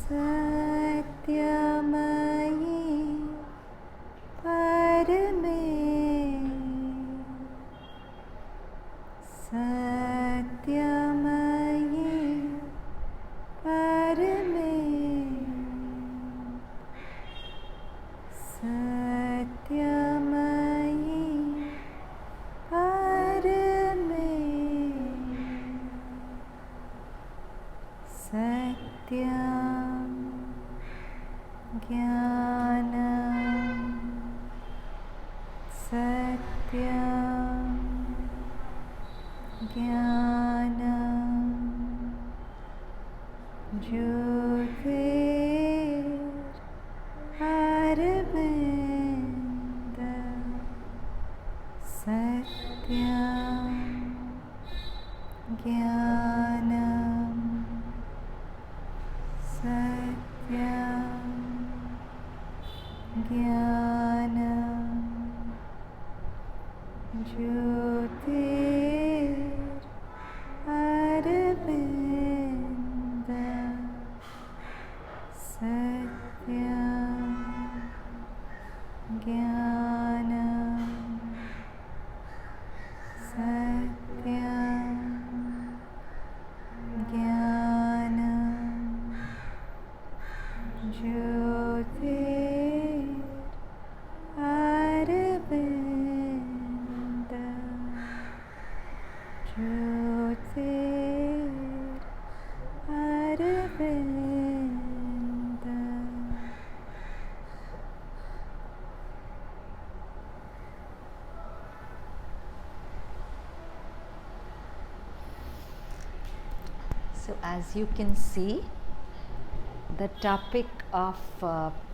Satyamayi Parame Satyamayi Parame Satyamayi Parame Satyam Jnanam Satyam Jnanam Jyotir Arvinda Satyam Jnanam Satyam Jnanam Jyotir Arvinda Satyam Jnanam Satyam Jnanam Jyotir Arvinda Jyotir Arvinda. So as you can see, the topic of,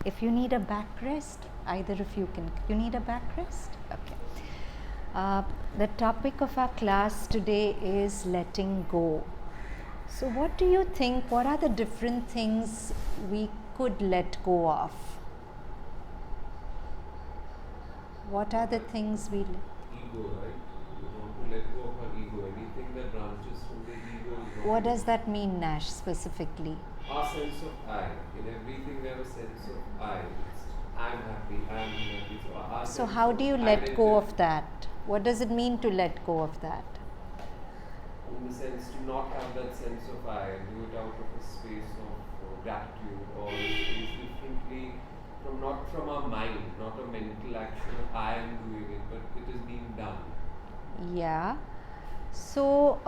if you need a backrest, either of you can, you need a backrest? Okay. The topic of our class today is letting go. So what do you think, what are the different things we could let go of? What are the things we... Ego, right? We want to let go of our ego. Anything that branches from the ego is wrong. What does that mean, Nash, specifically? Our sense of I. In everything we have a sense of I. It's I'm happy, I'm happy. So how do you let go of that? What does it mean to let go of that? In the sense to not have that sense of I, do it out of a space of gratitude or a space differently, not from our mind, not a mental action of I am doing it, but it is being done. Yeah. So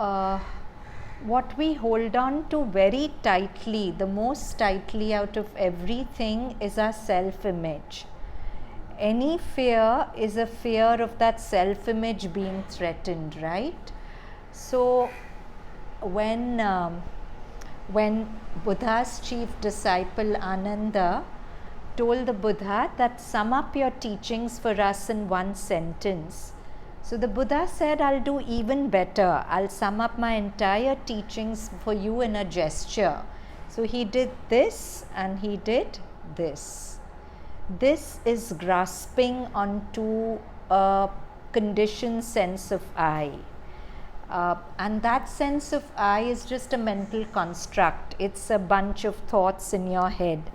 what we hold on to very tightly, the most tightly out of everything, is our self-image. Any fear is a fear of that self-image being threatened, right? So when Buddha's chief disciple Ananda told the Buddha that sum up your teachings for us in one sentence, so the Buddha said, I'll do even better. I'll sum up my entire teachings for you in a gesture. So he did this and he did this. This is grasping onto a conditioned sense of I. And that sense of I is just a mental construct. It's a bunch of thoughts in your head.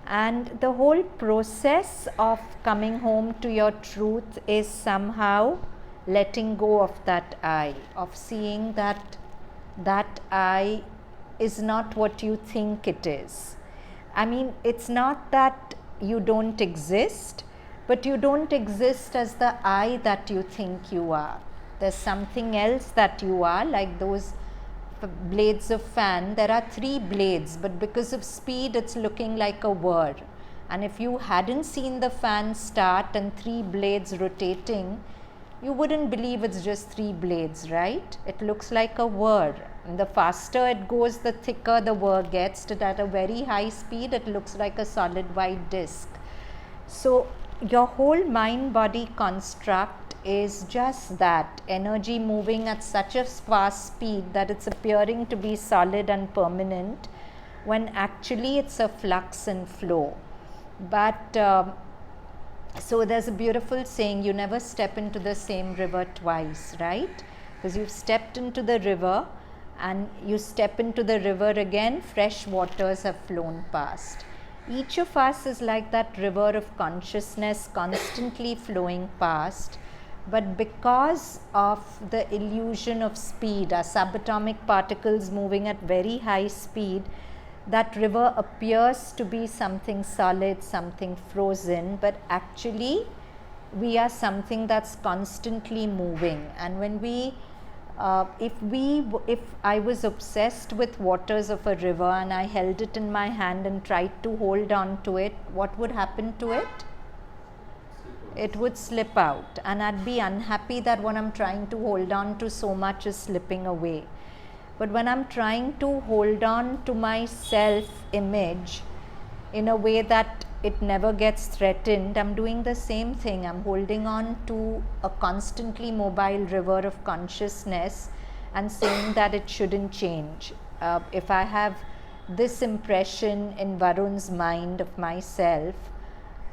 And the whole process of coming home to your truth is somehow letting go of that I, of seeing that that I is not what you think it is. I mean, it's not that you don't exist, but you don't exist as the I that you think you are. There's something else that you are, like those blades of fan. There are 3 blades, but because of speed it's looking like a whir. And if you hadn't seen the fan start and 3 blades rotating, you wouldn't believe it's just 3 blades, right? It looks like a whir. And the faster it goes, the thicker the whir gets. At a very high speed, it looks like a solid white disc. So your whole mind-body construct is just that, energy moving at such a fast speed that it's appearing to be solid and permanent, when actually it's a flux and flow. But so there's a beautiful saying, you never step into the same river twice, right? Because you've stepped into the river and you step into the river again, fresh waters have flown past. Each of us is like that river of consciousness constantly flowing past, but because of the illusion of speed, our subatomic particles moving at very high speed, that river appears to be something solid, something frozen, but actually we are something that's constantly moving. And when we if I was obsessed with waters of a river and I held it in my hand and tried to hold on to it, what would happen to it? It would slip out, and I'd be unhappy that what I'm trying to hold on to so much is slipping away. But when I'm trying to hold on to my self image in a way that it never gets threatened, I'm doing the same thing. I'm holding on to a constantly mobile river of consciousness and saying that it shouldn't change. If I have this impression in Varun's mind of myself,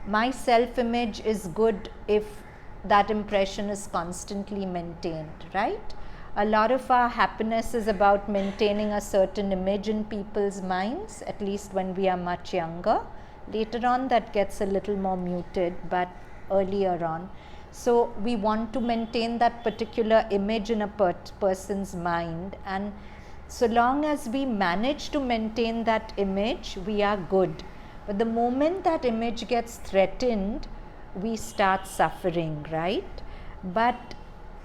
my self image is good if that impression is constantly maintained, right? A lot of our happiness is about maintaining a certain image in people's minds, at least when we are much younger. Later on that gets a little more muted, but earlier on. So we want to maintain that particular image in a person's mind, and so long as we manage to maintain that image, we are good. But the moment that image gets threatened, we start suffering, right? But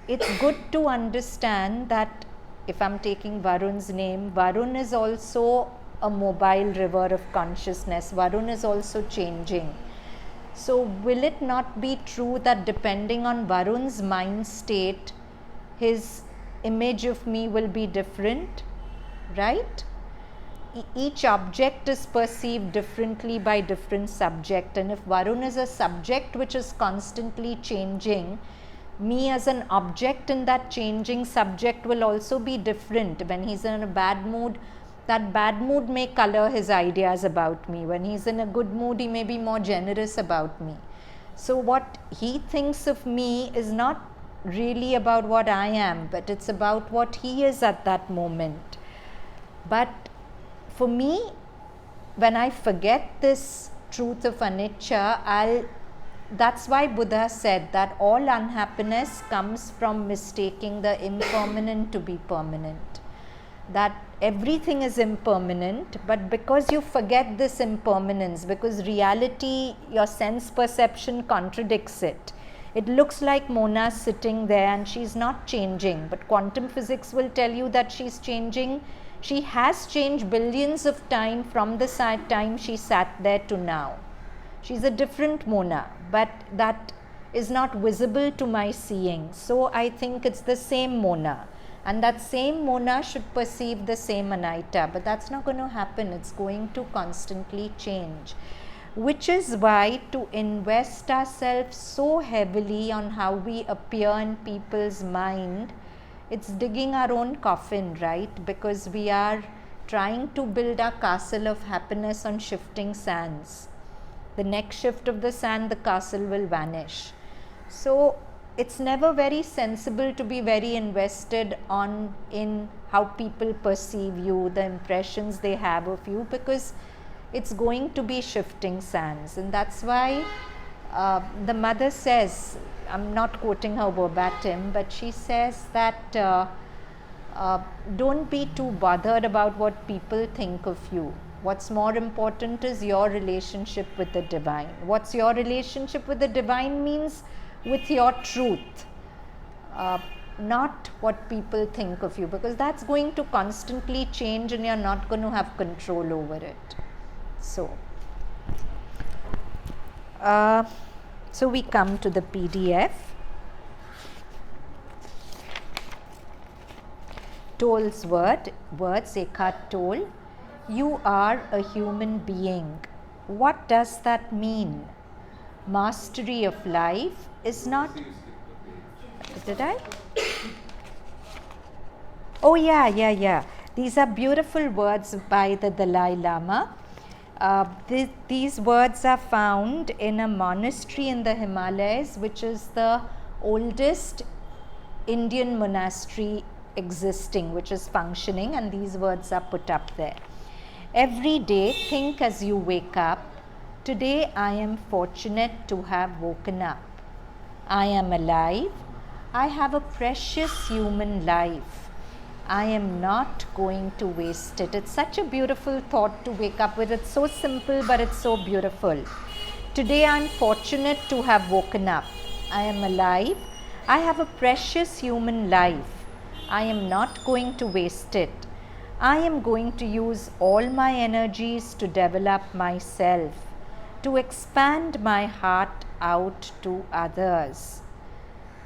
it's good to understand that if I'm taking Varun's name, Varun is also a mobile river of consciousness. Varun is also changing. So will it not be true that depending on Varun's mind state, his image of me will be different, right? Each object is perceived differently by different subject, and if Varun is a subject which is constantly changing, me as an object in that changing subject will also be different. When he's in a bad mood, that bad mood may color his ideas about me. When he's in a good mood, he may be more generous about me. So what he thinks of me is not really about what I am, but it's about what he is at that moment. But for me, when I forget this truth of anicca, that's why Buddha said that all unhappiness comes from mistaking the impermanent to be permanent. That everything is impermanent, but because you forget this impermanence, because reality, your sense perception contradicts it. It looks like Mona sitting there and she's not changing, but quantum physics will tell you that she's changing. She has changed billions of times from the time she sat there to now. She's a different Mona, but that is not visible to my seeing. So I think it's the same Mona. And that same Mona should perceive the same Anahita. But that's not going to happen. It's going to constantly change. Which is why to invest ourselves so heavily on how we appear in people's mind, it's digging our own coffin, right? Because we are trying to build our castle of happiness on shifting sands. The next shift of the sand, the castle will vanish. So it's never very sensible to be very invested in how people perceive you, the impressions they have of you, because it's going to be shifting sands. And that's why the mother says, I'm not quoting her verbatim, but she says that don't be too bothered about what people think of you. What's more important is your relationship with the divine. What's your relationship with the divine means with your truth, not what people think of you, because that's going to constantly change and you're not going to have control over it. So we come to the PDF. Toll's words, Eckhart Tolle. You are a human being. What does that mean? Mastery of life is not. Did I? Oh, yeah. These are beautiful words by the Dalai Lama. These words are found in a monastery in the Himalayas, which is the oldest Indian monastery existing, which is functioning, and these words are put up there. Every day, think as you wake up, today I am fortunate to have woken up. I am alive. I have a precious human life. I am not going to waste it. It's such a beautiful thought to wake up with. It's so simple, but it's so beautiful. Today I'm fortunate to have woken up. I am alive. I have a precious human life. I am not going to waste it. I am going to use all my energies to develop myself, to expand my heart out to others,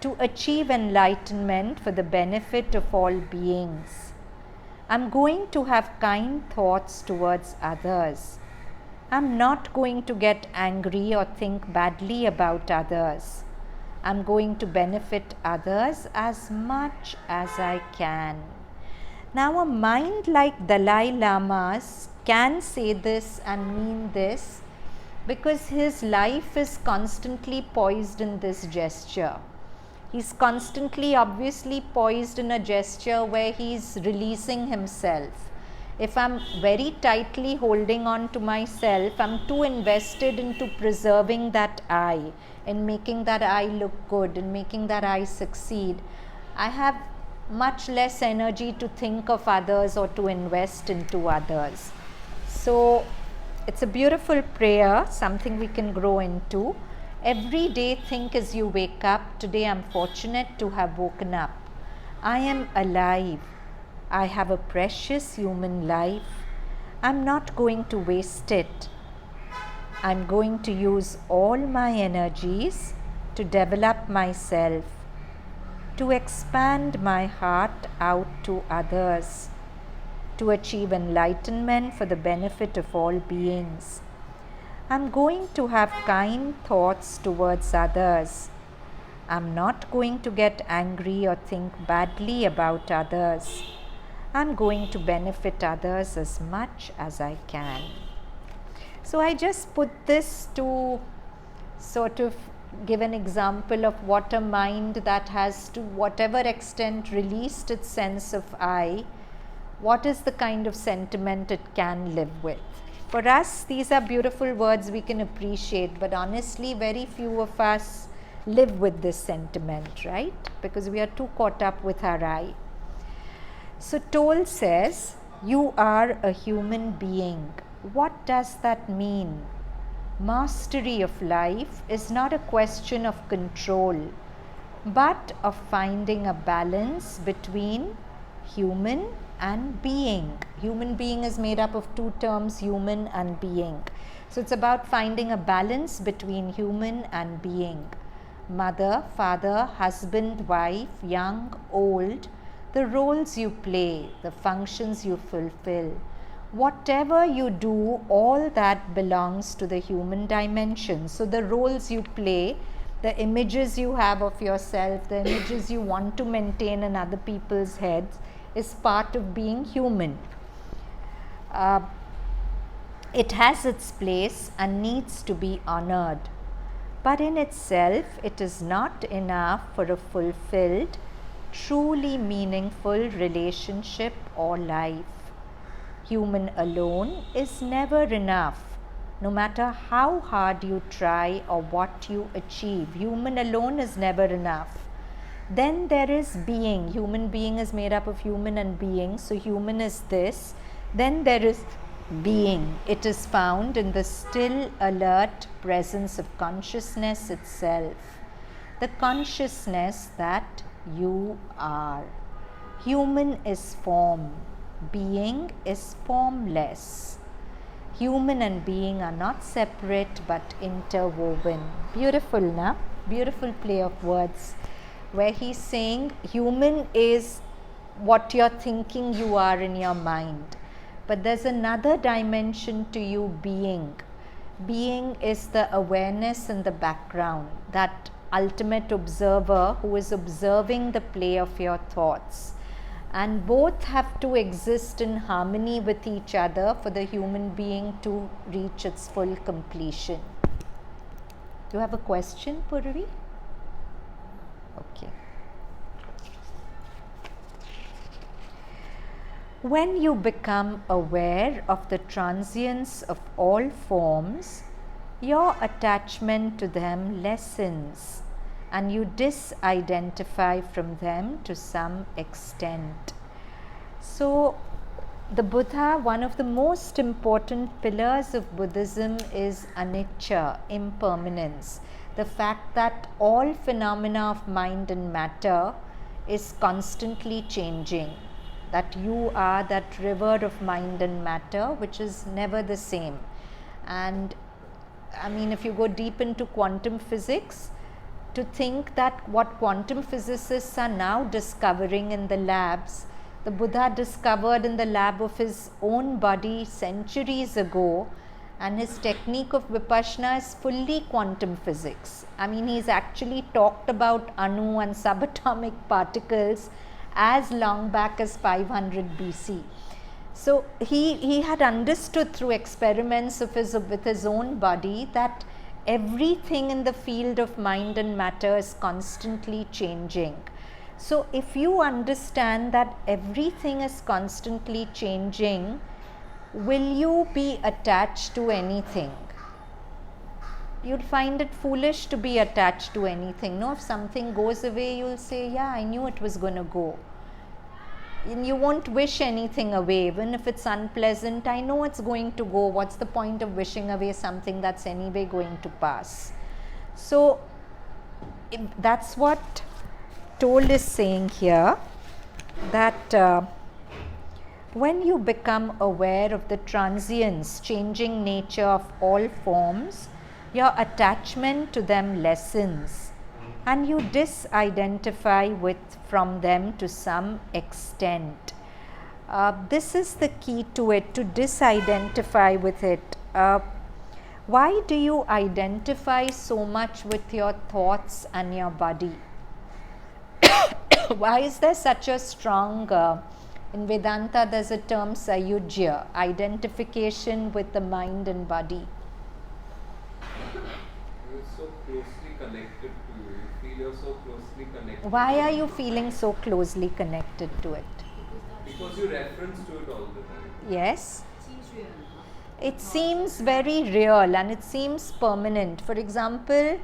to achieve enlightenment for the benefit of all beings. I'm going to have kind thoughts towards others. I'm not going to get angry or think badly about others. I'm going to benefit others as much as I can. Now, a mind like Dalai Lama's can say this and mean this because his life is constantly poised in this gesture. He's constantly, obviously, poised in a gesture where he's releasing himself. If I'm very tightly holding on to myself, I'm too invested into preserving that I, in making that I look good, in making that I succeed. I have much less energy to think of others or to invest into others. So, it's a beautiful prayer, something we can grow into. Every day, think as you wake up, today I'm fortunate to have woken up. I am alive. I have a precious human life. I'm not going to waste it. I'm going to use all my energies to develop myself, to expand my heart out to others, to achieve enlightenment for the benefit of all beings. I'm going to have kind thoughts towards others. I'm not going to get angry or think badly about others. I'm going to benefit others as much as I can. So I just put this to sort of give an example of what a mind that has to whatever extent released its sense of I, what is the kind of sentiment it can live with. For us, these are beautiful words we can appreciate, but honestly, very few of us live with this sentiment, right? Because we are too caught up with our I. So Toll says, you are a human being. What does that mean? Mastery of life is not a question of control, but of finding a balance between human and being. Human being is made up of two terms, human and being. So it's about finding a balance between human and being. Mother, father, husband, wife, young, old, the roles you play, the functions you fulfill. Whatever you do, all that belongs to the human dimension. So the roles you play, the images you have of yourself, the images you want to maintain in other people's heads is part of being human. It has its place and needs to be honored. But in itself, it is not enough for a fulfilled, truly meaningful relationship or life. Human alone is never enough. No matter how hard you try or what you achieve, human alone is never enough. Then there is being. Human being is made up of human and being. So human is this. Then there is being. It is found in the still, alert presence of consciousness itself. The consciousness that you are. Human is form. Being is formless. Human and being are not separate but interwoven. Beautiful, na? Beautiful play of words. Where he's saying human is what you're thinking you are in your mind. But there's another dimension to you, being. Being is the awareness in the background, that ultimate observer who is observing the play of your thoughts. And both have to exist in harmony with each other for the human being to reach its full completion. Do you have a question, Purvi? Okay. When you become aware of the transience of all forms, your attachment to them lessens and you disidentify from them to some extent. So, the Buddha, one of the most important pillars of Buddhism is anicca, impermanence. The fact that all phenomena of mind and matter is constantly changing. That you are that river of mind and matter which is never the same. And I mean, if you go deep into quantum physics, to think that what quantum physicists are now discovering in the labs, the Buddha discovered in the lab of his own body centuries ago, and his technique of Vipassana is fully quantum physics. I mean, he's actually talked about Anu and subatomic particles as long back as 500 BC. So he had understood through experiments of with his own body that everything in the field of mind and matter is constantly changing. So if you understand that everything is constantly changing, will you be attached to anything? You'd find it foolish to be attached to anything. No, if something goes away, you'll say, yeah, I knew it was going to go. And you won't wish anything away, even if it's unpleasant. I know it's going to go. What's the point of wishing away something that's anyway going to pass? So that's what Toll is saying here, that when you become aware of the transience, changing nature of all forms, your attachment to them lessens and you disidentify from them to some extent. This is the key to it, to disidentify with it. Why do you identify so much with your thoughts and your body? Why is there such a strong, in Vedanta there's a term sayujya, identification with the mind and body? You're so closely connected to you. You feel you're so closely connected. Why are you feeling so closely connected to it? Because you reference to it all the time. Yes? It seems very real and it seems permanent. For example,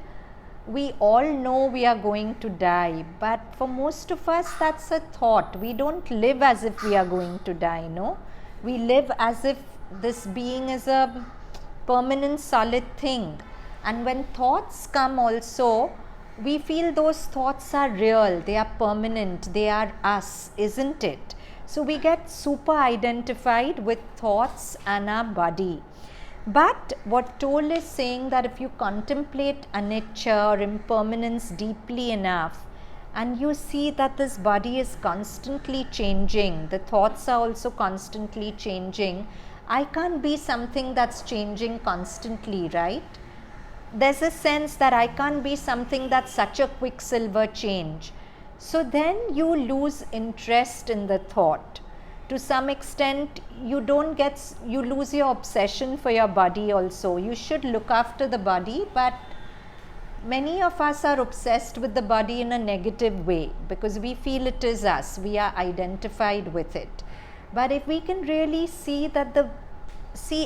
we all know we are going to die, but for most of us that's a thought. We don't live as if we are going to die, no? We live as if this being is a permanent solid thing. And when thoughts come also, we feel those thoughts are real, they are permanent, they are us, isn't it? So we get super identified with thoughts and our body. But what Toll is saying, that if you contemplate anicca or impermanence deeply enough and you see that this body is constantly changing, the thoughts are also constantly changing, I can't be something that's changing constantly, right? There's a sense that I can't be something that's such a quicksilver change. So then you lose interest in the thought. To some extent, you lose your obsession for your body also. You should look after the body, but many of us are obsessed with the body in a negative way because we feel it is us, we are identified with it. But if we can really see that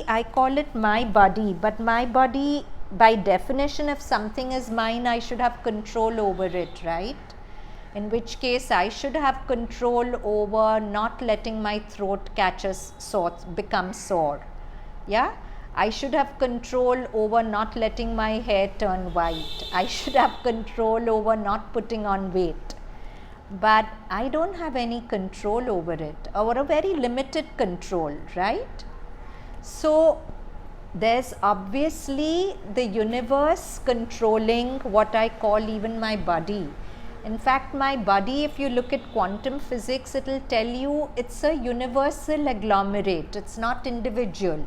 I call it my body, but my body, by definition, if something is mine, I should have control over it, right? In which case I should have control over not letting my throat become sore. Yeah, I should have control over not letting my hair turn white. I should have control over not putting on weight. But I don't have any control over it, or a very limited control, right? So there's obviously the universe controlling what I call even my body. In fact, my body, if you look at quantum physics, it will tell you it's a universal agglomerate, it's not individual.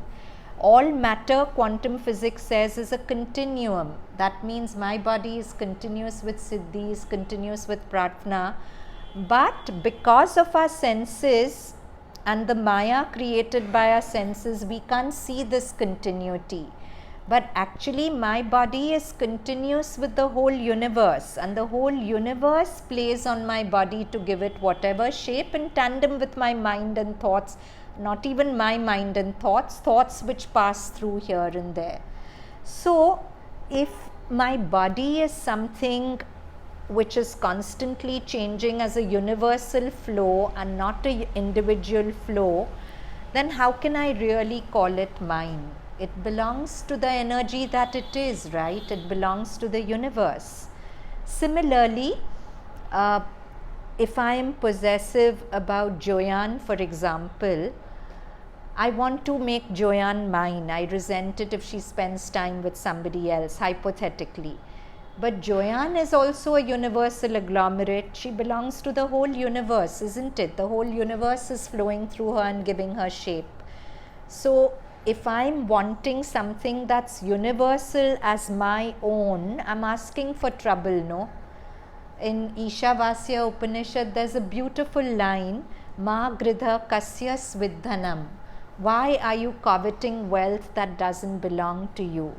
All matter, quantum physics says, is a continuum. That means my body is continuous with siddhis, continuous with pratna. But because of our senses and the maya created by our senses, we can't see this continuity. But actually my body is continuous with the whole universe, and the whole universe plays on my body to give it whatever shape in tandem with my mind and thoughts. Not even my mind and thoughts which pass through here and there. So if my body is something which is constantly changing as a universal flow and not an individual flow, then how can I really call it mine? It belongs to the energy that it is, right? It belongs to the universe. Similarly, if I am possessive about Joyanne, for example, I want to make Joyanne mine. I resent it if she spends time with somebody else, hypothetically. But Joyanne is also a universal agglomerate. She belongs to the whole universe, isn't it? The whole universe is flowing through her and giving her shape. So if I'm wanting something that's universal as my own, I'm asking for trouble, no? In Ishavasya Upanishad, there's a beautiful line, Ma Gridha Kasya Svidhanam. Why are you coveting wealth that doesn't belong to you?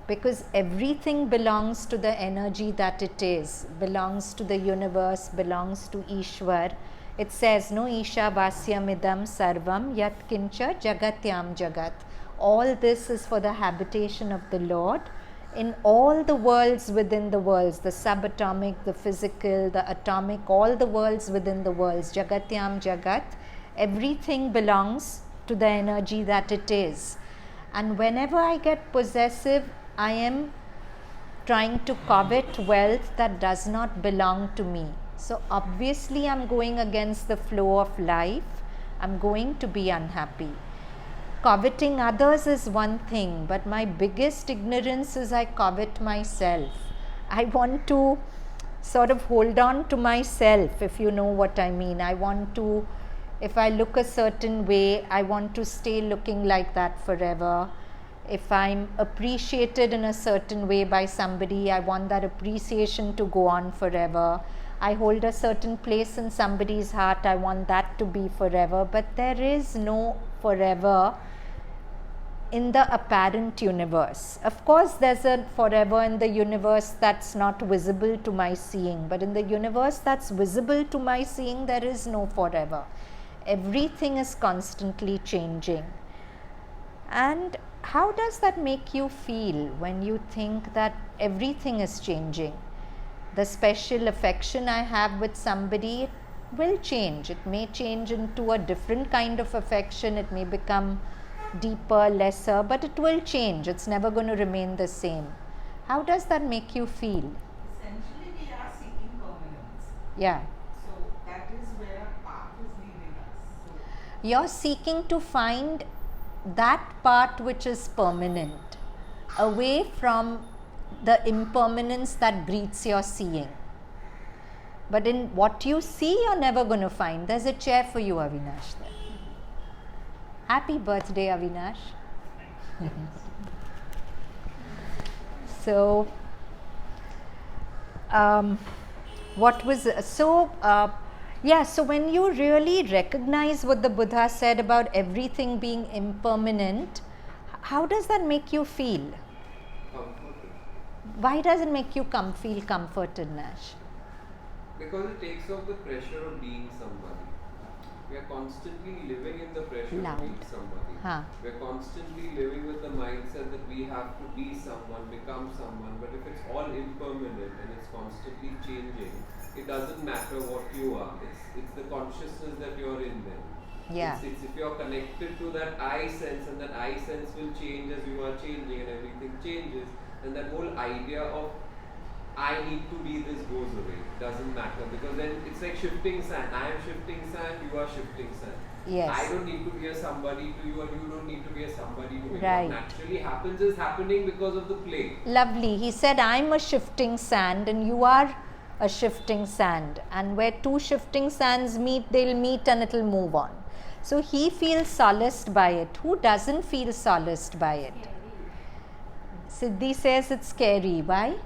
Because everything belongs to the energy that it is, belongs to the universe, belongs to Ishwar. It says, no, Ishavasyamidam sarvam yat kincha jagatyam jagat. All this is for the habitation of the Lord in all the worlds within the worlds, the subatomic, the physical, the atomic, all the worlds within the worlds, jagatyam jagat. Everything belongs to the energy that it is. And whenever I get possessive, I am trying to covet wealth that does not belong to me. So obviously I'm going against the flow of life. I'm going to be unhappy. Coveting others is one thing, but my biggest ignorance is I covet myself. I want to sort of hold on to myself, if you know what I mean. I want to, if I look a certain way, I want to stay looking like that forever. If I'm appreciated in a certain way by somebody, I want that appreciation to go on forever. I hold a certain place in somebody's heart, I want that to be forever. But there is no forever in the apparent universe. Of course, there's a forever in the universe that's not visible to my seeing, but in the universe that's visible to my seeing, there is no forever. Everything is constantly changing. And how does that make you feel when you think that everything is changing? The special affection I have with somebody, it will change. It may change into a different kind of affection. It may become deeper, lesser, but it will change. It's never going to remain the same. How does that make you feel? Essentially, we are seeking permanence. Yeah. So that is where path is leading us. So You're seeking to find that part which is permanent, away from the impermanence that greets your seeing. But in what you see, you're never going to find. There's a chair for you, Avinash, there. Happy birthday, Avinash. So, what was so? So when you really recognize what the Buddha said about everything being impermanent, how does that make you feel? Comforted. Why does it make you feel comforted, Nash? Because it takes off the pressure of being somebody. We are constantly living in the pressure Loud. of being somebody. Huh. We are constantly living with the mindset that we have to be someone, become someone. But if it's all impermanent and it's constantly changing, it doesn't matter what you are. It's the consciousness that you're in then. Yeah. It's if you're connected to that I sense, and that I sense will change as you are changing and everything changes, and that whole idea of I need to be this goes away. Doesn't matter, because then it's like shifting sand. I am shifting sand, you are shifting sand. Yes. I don't need to be a somebody to you, and you don't need to be a somebody to me. Right. What naturally happens is happening because of the play. Lovely. He said, I'm a shifting sand and you are a shifting sand. And where two shifting sands meet, they'll meet and it'll move on. So he feels solaced by it. Who doesn't feel solaced by it? Siddhi says it's scary. Why? I don't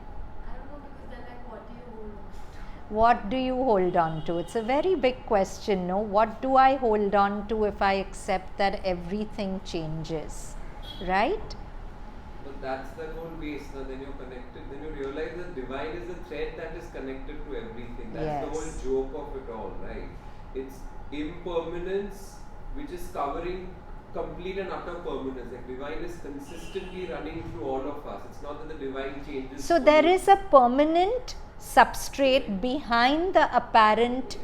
know, because then like what do you hold on to? What do you hold on to? It's a very big question, no? What do I hold on to if I accept that everything changes? Right? But that's the whole base. Now then you're connected. Then you realize that divine is the thread that is connected to everything. That's the whole Yes. joke of it all, right? It's impermanence which is covering complete and utter permanence. Like divine is consistently running through all of us. It's not that the divine changes. So there is a permanent substrate behind the apparent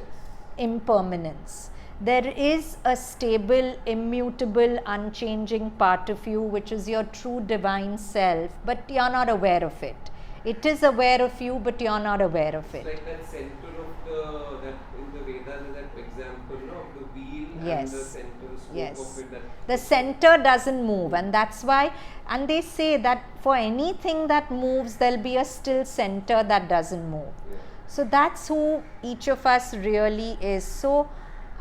impermanence. There is a stable, immutable, unchanging part of you which is your true divine self, but you are not aware of it. It is aware of you, but you are not aware of It's it. like that center of that in the Vedas is that example, no, of the wheel Yes. and the center spoke Yes. of it. That The center doesn't move, and that's why, and they say that for anything that moves, there'll be a still center that doesn't move. yeah. So that's who each of us really is. So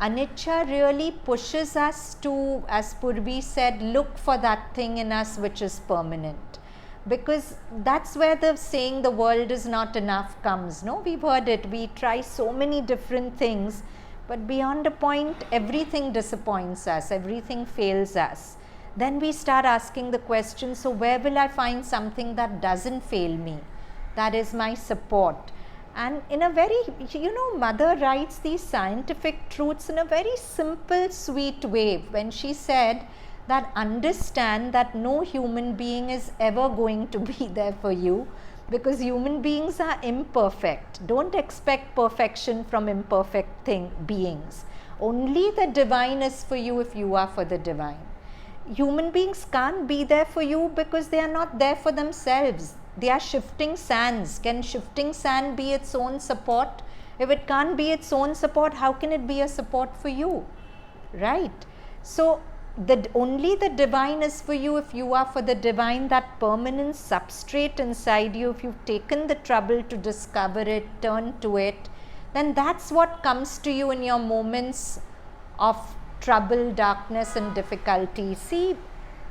anicca really pushes us to, as Purvi said, look for that thing in us which is permanent. Because that's where the saying the world is not enough comes. No, we've heard it. We try so many different things, but beyond a point, everything disappoints us, everything fails us. Then we start asking the question, so where will I find something that doesn't fail me? That is my support. And in a very, Mother writes these scientific truths in a very simple, sweet way when she said that understand that no human being is ever going to be there for you, because human beings are imperfect. Don't expect perfection from imperfect beings. Only the divine is for you if you are for the divine. Human beings can't be there for you because they are not there for themselves. They are shifting sands. Can shifting sand be its own support? If it can't be its own support, how can it be a support for you? Right? So only the divine is for you if you are for the divine. That permanent substrate inside you, if you've taken the trouble to discover it, turn to it, then that's what comes to you in your moments of trouble, darkness and difficulty. See,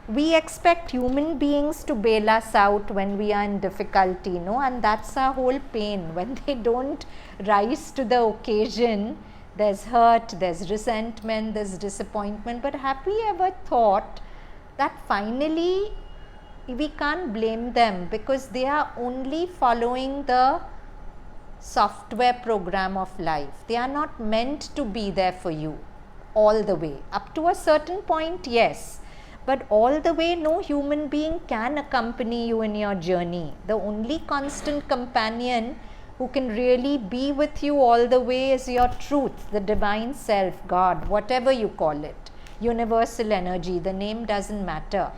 we expect human beings to bail us out when we are in difficulty, and that's our whole pain. When they don't rise to the occasion, there's hurt, there's resentment, there's disappointment. But have we ever thought that finally we can't blame them, because they are only following the software program of life. They are not meant to be there for you all the way. Up to a certain point, yes. But all the way, no human being can accompany you in your journey. The only constant companion who can really be with you all the way is your truth, the divine self, God, whatever you call it, universal energy, the name doesn't matter.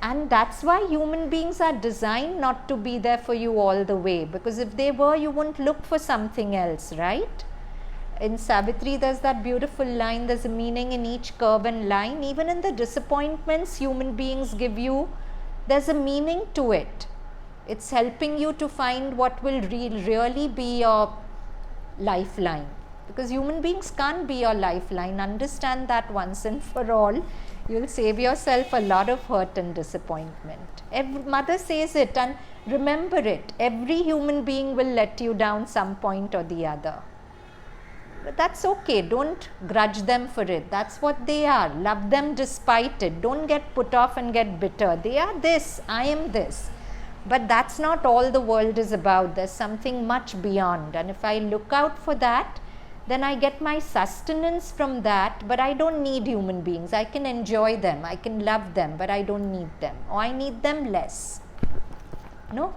And that's why human beings are designed not to be there for you all the way, because if they were, you wouldn't look for something else, right? In Savitri, there's that beautiful line, there's a meaning in each curve and line. Even in the disappointments human beings give you, there's a meaning to it. It's helping you to find what will really be your lifeline. Because human beings can't be your lifeline. Understand that once and for all. You'll save yourself a lot of hurt and disappointment. Mother says it, and remember it. Every human being will let you down some point or the other. But that's okay. Don't grudge them for it. That's what they are. Love them despite it. Don't get put off and get bitter. They are this. I am this. But that's not all the world is about. There's something much beyond. And if I look out for that, then I get my sustenance from that. But I don't need human beings. I can enjoy them. I can love them. But I don't need them. Or I need them less. No?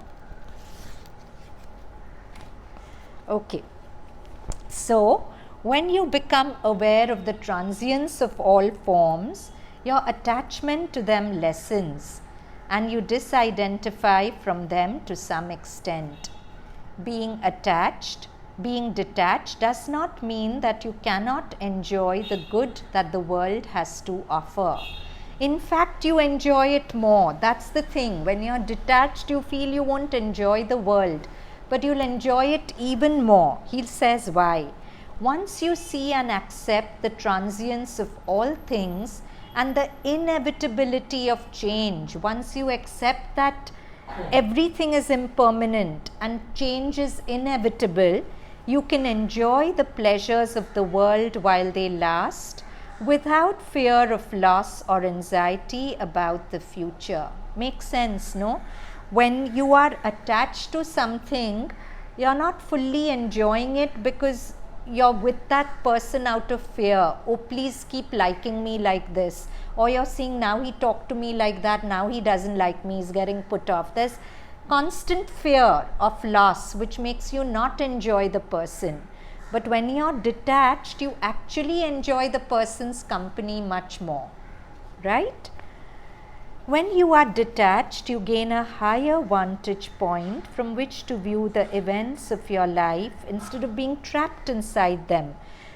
Okay. So, when you become aware of the transience of all forms, your attachment to them lessens and you disidentify from them to some extent. Being detached does not mean that you cannot enjoy the good that the world has to offer. In fact, you enjoy it more. That's the thing. When you're detached, you feel you won't enjoy the world, but you'll enjoy it even more. He says why. Once you see and accept the transience of all things and the inevitability of change, once you accept that everything is impermanent and change is inevitable, you can enjoy the pleasures of the world while they last, without fear of loss or anxiety about the future. Makes sense, no? When you are attached to something, you're not fully enjoying it because you're with that person out of fear. Oh, please keep liking me like this. Or you're seeing, now he talked to me like that, now he doesn't like me, he's getting put off. There's constant fear of loss which makes you not enjoy the person. But when you're detached, you actually enjoy the person's company much more, right? When you are detached, you gain a higher vantage point from which to view the events of your life instead of being trapped inside them.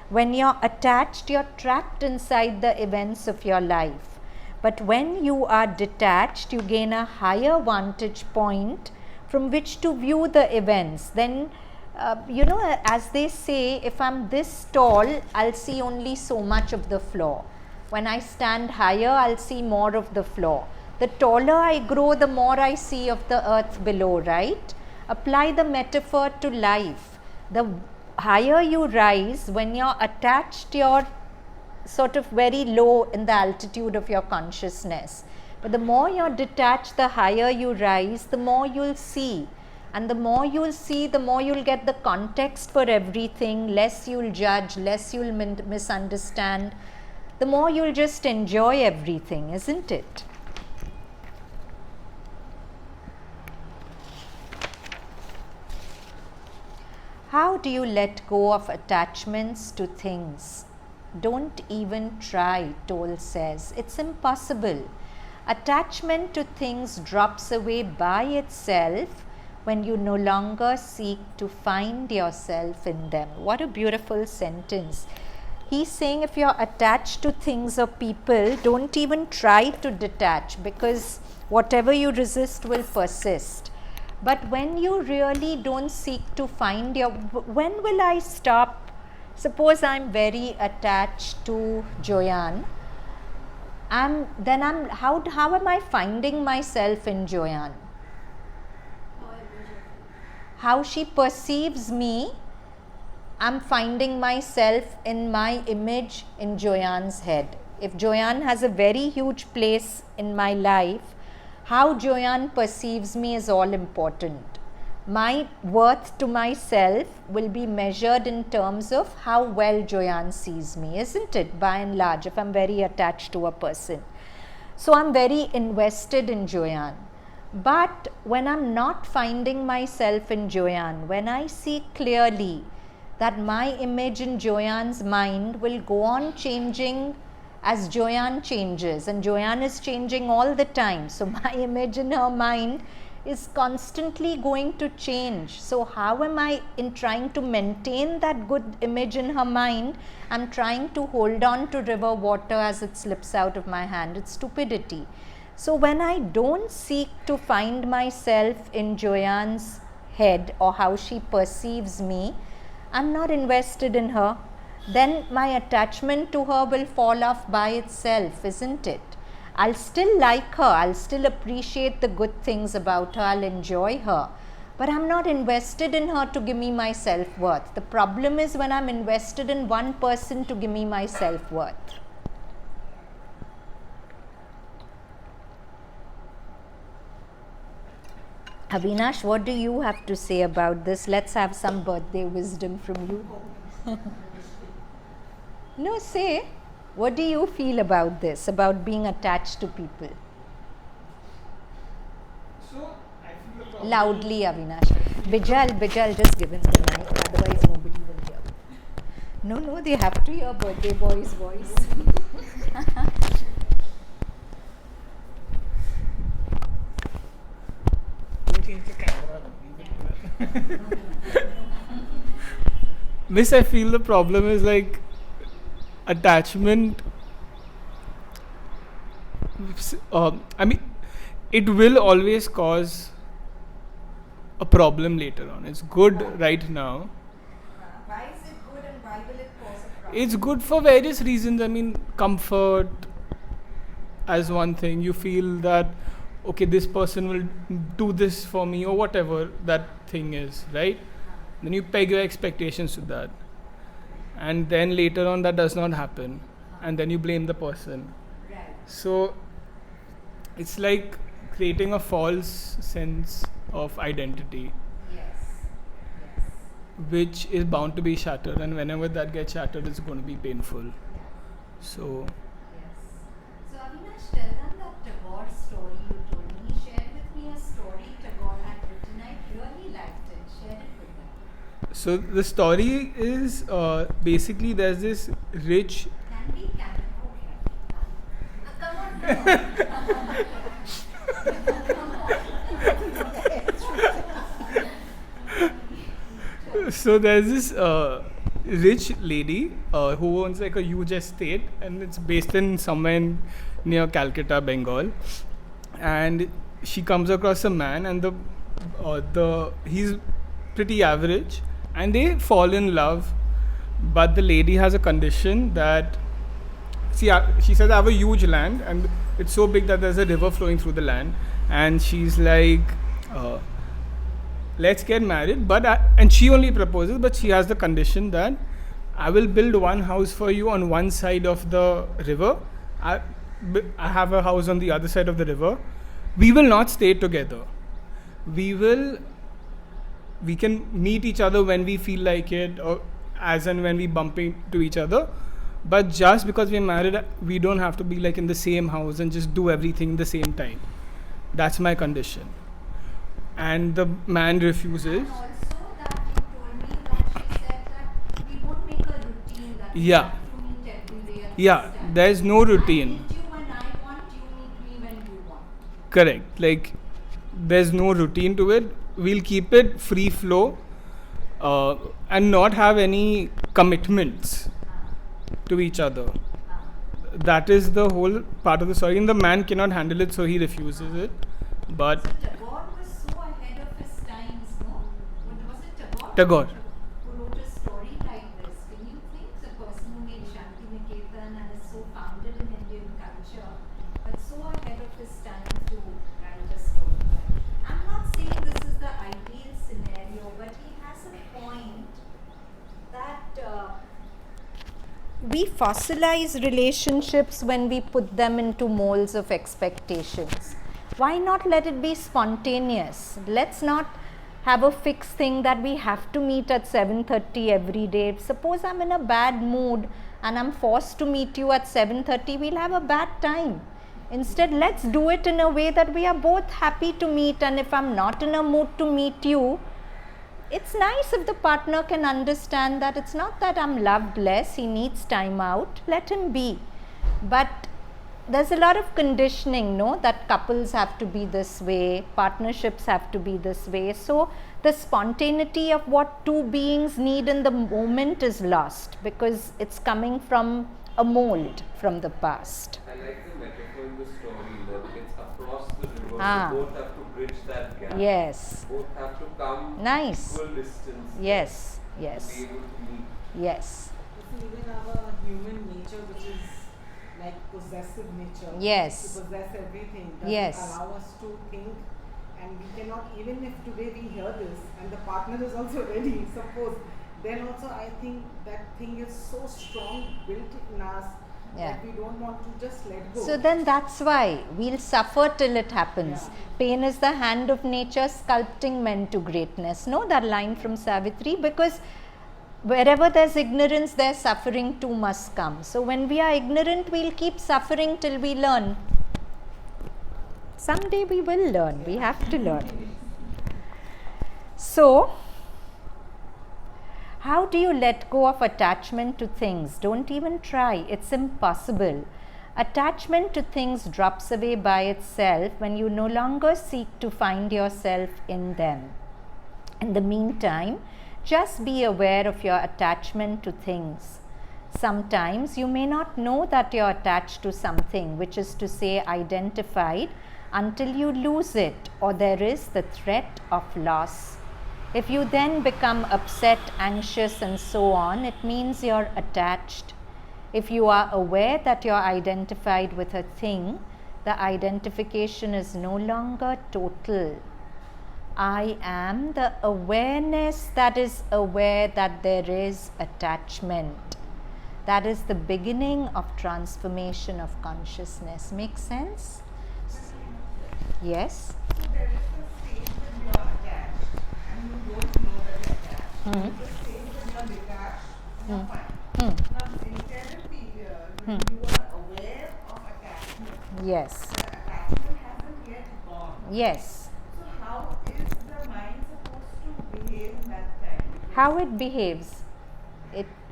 When you're attached, you're trapped inside the events of your life. But when you are detached, you gain a higher vantage point from which to view the events. Then, as they say, if I'm this tall, I'll see only so much of the floor. When I stand higher, I'll see more of the floor. The taller I grow, the more I see of the earth below, right? Apply the metaphor to life. The higher you rise, when you're attached, you're sort of very low in the altitude of your consciousness. But the more you're detached, the higher you rise, the more you'll see. And the more you'll see, the more you'll get the context for everything, less you'll judge, less you'll misunderstand, the more you'll just enjoy everything, isn't it? How do you let go of attachments to things? Don't even try, Toll says. It's impossible. Attachment to things drops away by itself when you no longer seek to find yourself in them. What a beautiful sentence. He's saying if you're attached to things or people, don't even try to detach, because whatever you resist will persist. But when you really don't seek to find when will I stop? Suppose I'm very attached to Joyanne. How am I finding myself in Joyanne? How she perceives me, I'm finding myself in my image in Joyanne's head. If Joyanne has a very huge place in my life, how Joyanne perceives me is all important. My worth to myself will be measured in terms of how well Joyanne sees me, isn't it? By and large, if I'm very attached to a person. So I'm very invested in Joyanne. But when I'm not finding myself in Joyanne, when I see clearly that my image in Joyanne's mind will go on changing as Joyanne changes, and Joyanne is changing all the time. So my image in her mind is constantly going to change. So how am I, in trying to maintain that good image in her mind, I'm trying to hold on to river water as it slips out of my hand. It's stupidity. So when I don't seek to find myself in Joyanne's head or how she perceives me, I'm not invested in her. Then my attachment to her will fall off by itself, isn't it? I'll still like her, I'll still appreciate the good things about her, I'll enjoy her, but I'm not invested in her to give me my self-worth. The problem is when I'm invested in one person to give me my self-worth. Avinash, what do you have to say about this? Let's have some birthday wisdom from you. No, say, what do you feel about this, about being attached to people? So, I feel the problem. Loudly, Avinash. Bijal, just give him the mic, otherwise nobody will hear. No, they have to hear birthday boy's voice. Don't change the camera. Leave it. Miss, I feel the problem is like attachment. I mean, it will always cause a problem later on. It's good right now. Why is it good and why will it cause a problem? It's good for various reasons. I mean, comfort as one thing. You feel that, okay, this person will do this for me or whatever that thing is, right? Then you peg your expectations to that. And then later on that does not happen. and then you blame the person. Right. So it's like creating a false sense of identity, Yes. Yes. which is bound to be shattered, and whenever that gets shattered, it's going to be painful. Yeah. So Yes. So Avinash, tell them that Tagore story you told me. He shared with me a story Tagore had written. I really liked it. Share it with them. So the story is basically there's this rich. Can we? Come on, come on. So there's this rich lady who owns like a huge estate, and it's based in somewhere near Calcutta, Bengal. And she comes across a man, and the he's pretty average, and they fall in love. But the lady has a condition that, she says, I have a huge land, and it's so big that there's a river flowing through the land. And she's like, let's get married. And she only proposes, but she has the condition that I will build one house for you on one side of the river. I have a house on the other side of the river. We will not stay together. We can meet each other when we feel like it, or as and when we bump into each other. But just because we're married, we don't have to be like in the same house and just do everything the same time. That's my condition. And the man refuses. And also that you told me that she said that we won't make a routine that we Yeah. have to meet every day at Yeah, this time. there's no routine. I meet you when I want, you meet me when you want. Correct. Like, there's no routine to it. We'll keep it free flow and not have any commitments to each other. That is the whole part of the story. And the man cannot handle it, so he refuses it. But So Tagore was so ahead of his times, no? Was it Tagore? Tagore. Who wrote a story like this? Can you think the person who made Shanti Niketan and is so founded in Indian culture, but so ahead of his time to write a story? I'm not saying this is the ideal scenario, but he has a point that we fossilize relationships when we put them into molds of expectations. Why not let it be spontaneous? Let's not have a fixed thing that we have to meet at 7:30 every day. Suppose I'm in a bad mood and I'm forced to meet you at 7:30, we'll have a bad time. Instead, let's do it in a way that we are both happy to meet, and if I'm not in a mood to meet you, it's nice if the partner can understand that it's not that I'm loved less, he needs time out, let him be. But there's a lot of conditioning, no, that couples have to be this way, partnerships have to be this way. So the spontaneity of what two beings need in the moment is lost because it's coming from a mold from the past. I like the metaphor in the story that it's across the river, Ah. so both have to bridge that gap. Yes. Both have to come Nice. equal distance. Yes, To yes, be able to meet. yes, It's even our human nature, which is like possessive nature. Yes. To possess everything. Doesn't Yes. allow us to think, and we cannot, even if today we hear this and the partner is also ready, suppose, then also I think that thing is so strong built in us Yeah. that we don't want to just let go. So then that's why we'll suffer till it happens. Yeah. Pain is the hand of nature sculpting men to greatness. No, that line from Savitri, because wherever there's ignorance, there's suffering too must come. So when we are ignorant, we'll keep suffering till we learn. Someday we will learn. We have to learn. So, how do you let go of attachment to things? Don't even try. It's impossible. Attachment to things drops away by itself when you no longer seek to find yourself in them. In the meantime, just be aware of your attachment to things. Sometimes you may not know that you're attached to something, which is to say identified, until you lose it or there is the threat of loss. If you then become upset, anxious and so on, it means you're attached. If you are aware that you're identified with a thing, the identification is no longer total. I am the awareness that is aware that there is attachment. That is the beginning of transformation of consciousness. Makes sense? Yes? So there is a stage when you are attached and you don't know that you're attached. There is a stage when you are detached and you're fine. Now in therapy, when you are aware of attachment, Yes. the attachment hasn't yet gone. Yes. So how is the mind supposed to behave in that time? How it behaves.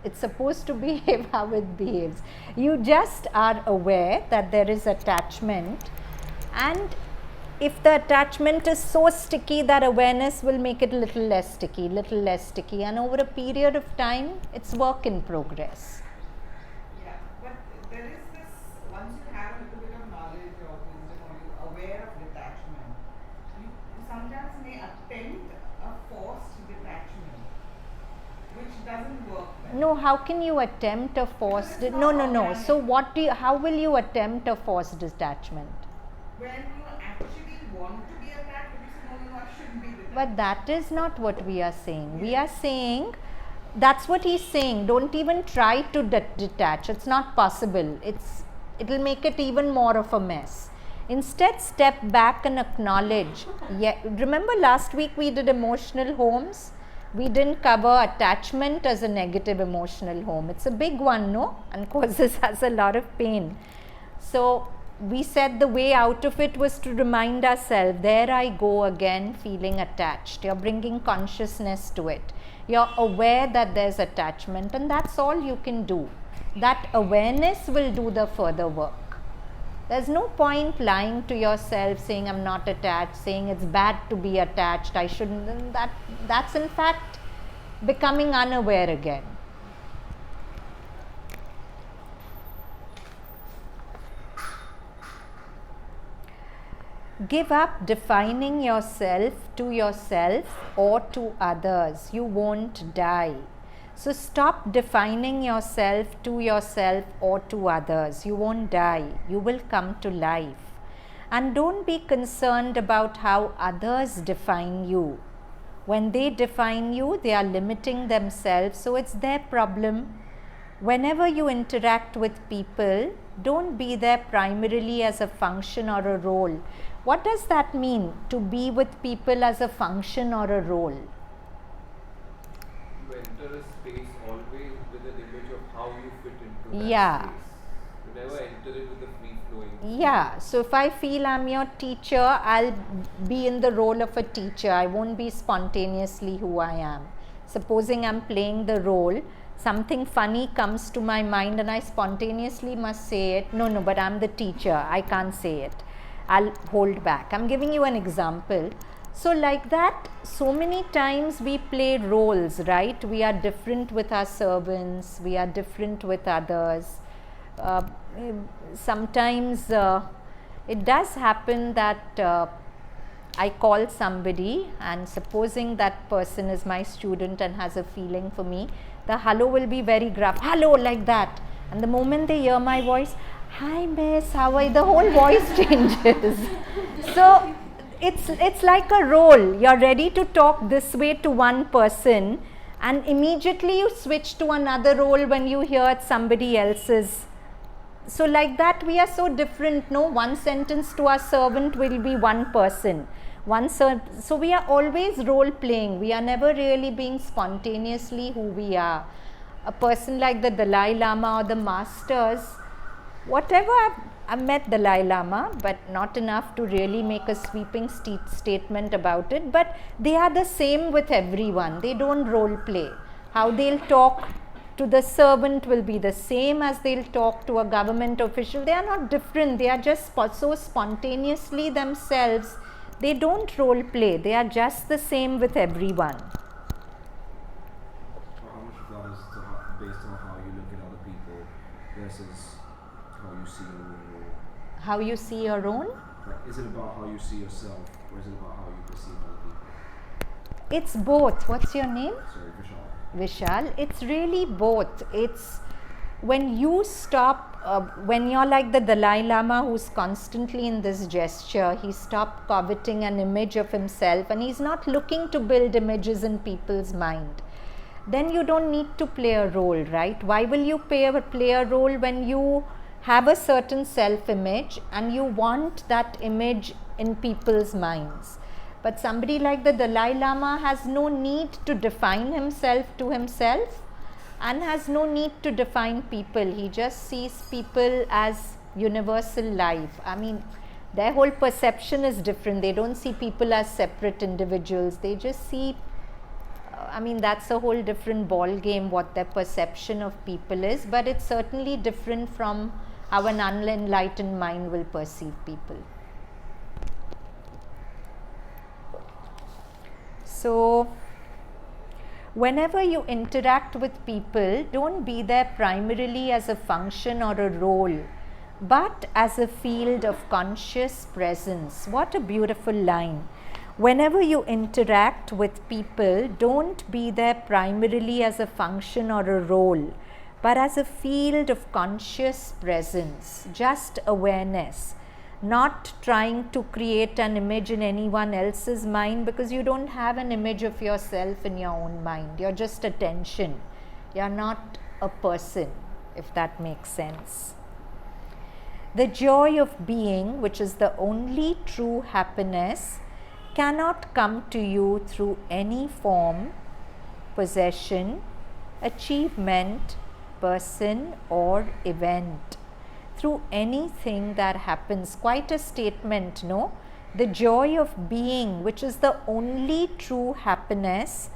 It's supposed to behave how it behaves. You just are aware that there is attachment, and if the attachment is so sticky, that awareness will make it little less sticky, and over a period of time, it's work in progress. Yeah, but there is this, once you have a little bit of knowledge or wisdom or you're aware of detachment, you sometimes may attempt a forced detachment, which doesn't work well. No, how can you attempt a forced? Because it's No, not no, no. organic. So how will you attempt a forced detachment? When you actually want to be attached, but you say, no, I shouldn't be detached. But that is not what we are saying. We are saying, that's what he's saying. Don't even try to detach. It's not possible. It'll make it even more of a mess. Instead, step back and acknowledge. Yeah, remember last week we did emotional homes? We didn't cover attachment as a negative emotional home. It's a big one, no? And causes us a lot of pain. So we said the way out of it was to remind ourselves, there I go again feeling attached. You're bringing consciousness to it. You're aware that there's attachment, and that's all you can do. That awareness will do the further work. There's no point lying to yourself, saying I'm not attached, saying it's bad to be attached, I shouldn't. That's in fact becoming unaware again. Give up defining yourself or to others. You won't die. So stop defining yourself or to others. You won't die. You will come to life. And don't be concerned about how others define you. When they define you, they are limiting themselves, so it's their problem. Whenever you interact with people, don't be there primarily as a function or a role. What does that mean, to be with people as a function or a role? You enter a space always with an image of how you fit into that Yeah. space. You never enter it with a free flowing. Yeah, so if I feel I'm your teacher, I'll be in the role of a teacher. I won't be spontaneously who I am. Supposing I'm playing the role, something funny comes to my mind and I spontaneously must say it. No, but I'm the teacher. I can't say it. I'll hold back. I'm giving you an example. So like that, so many times we play roles, right? We are different with our servants. We are different with others. Sometimes it does happen that I call somebody, and supposing that person is my student and has a feeling for me, the hello will be very gruff, hello, like that. And the moment they hear my voice, hi miss, how are you? The whole voice changes. So it's like a role. You're ready to talk this way to one person, and immediately you switch to another role when you hear somebody else's. So like that we are so different, no? One sentence to our servant will be one person. So we are always role playing. We are never really being spontaneously who we are. A person like the Dalai Lama or the masters, whatever, I've met Dalai Lama, but not enough to really make a sweeping statement about it. But they are the same with everyone. They don't role play. How they'll talk to the servant will be the same as they'll talk to a government official. They are not different. They are just so spontaneously themselves. They don't role play. They are just the same with everyone. How much of that is based on how you look at other people versus how you see your own role? How you see your own? Like, is it about how you see yourself, or is it about how you perceive other people? It's both. What's your name? Sorry, Vishal. It's really both. It's when you stop, when you're like the Dalai Lama who's constantly in this gesture, he stopped coveting an image of himself and he's not looking to build images in people's mind. then you don't need to play a role, right? Why will you play a role when you have a certain self-image and you want that image in people's minds? But somebody like the Dalai Lama has no need to define himself to himself and has no need to define people. He just sees people as universal life. I mean, their whole perception is different. They don't see people as separate individuals. They just see, I mean, that's a whole different ball game what their perception of people is, but it's certainly different from how an unenlightened mind will perceive people. So, whenever you interact with people, don't be there primarily as a function or a role, but as a field of conscious presence. What a beautiful line. Whenever you interact with people, don't be there primarily as a function or a role, but as a field of conscious presence, just awareness. Not trying to create an image in anyone else's mind, because you don't have an image of yourself in your own mind. You're just attention. You're not a person, if that makes sense. The joy of being, which is the only true happiness, cannot come to you through any form, possession, achievement, person, or event. Through anything that happens. Quite a statement, no? The joy of being, which is the only true happiness,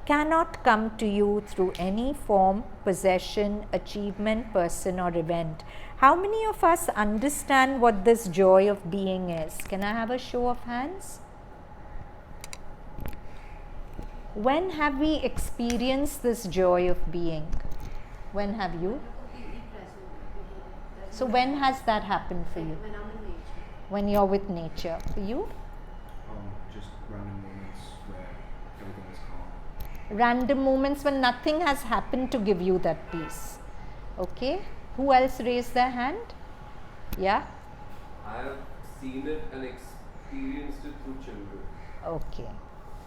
cannot come to you through any form, possession, achievement, person, or event. How many of us understand what this joy of being is? Can I have a show of hands? When have we experienced this joy of being? When have you? So when has that happened for you? When I'm in nature. When you're with nature. For you? Just random moments where everything is calm. Random moments when nothing has happened to give you that peace. Okay. Who else raised their hand? Yeah? I have seen it and experienced it through children. Okay.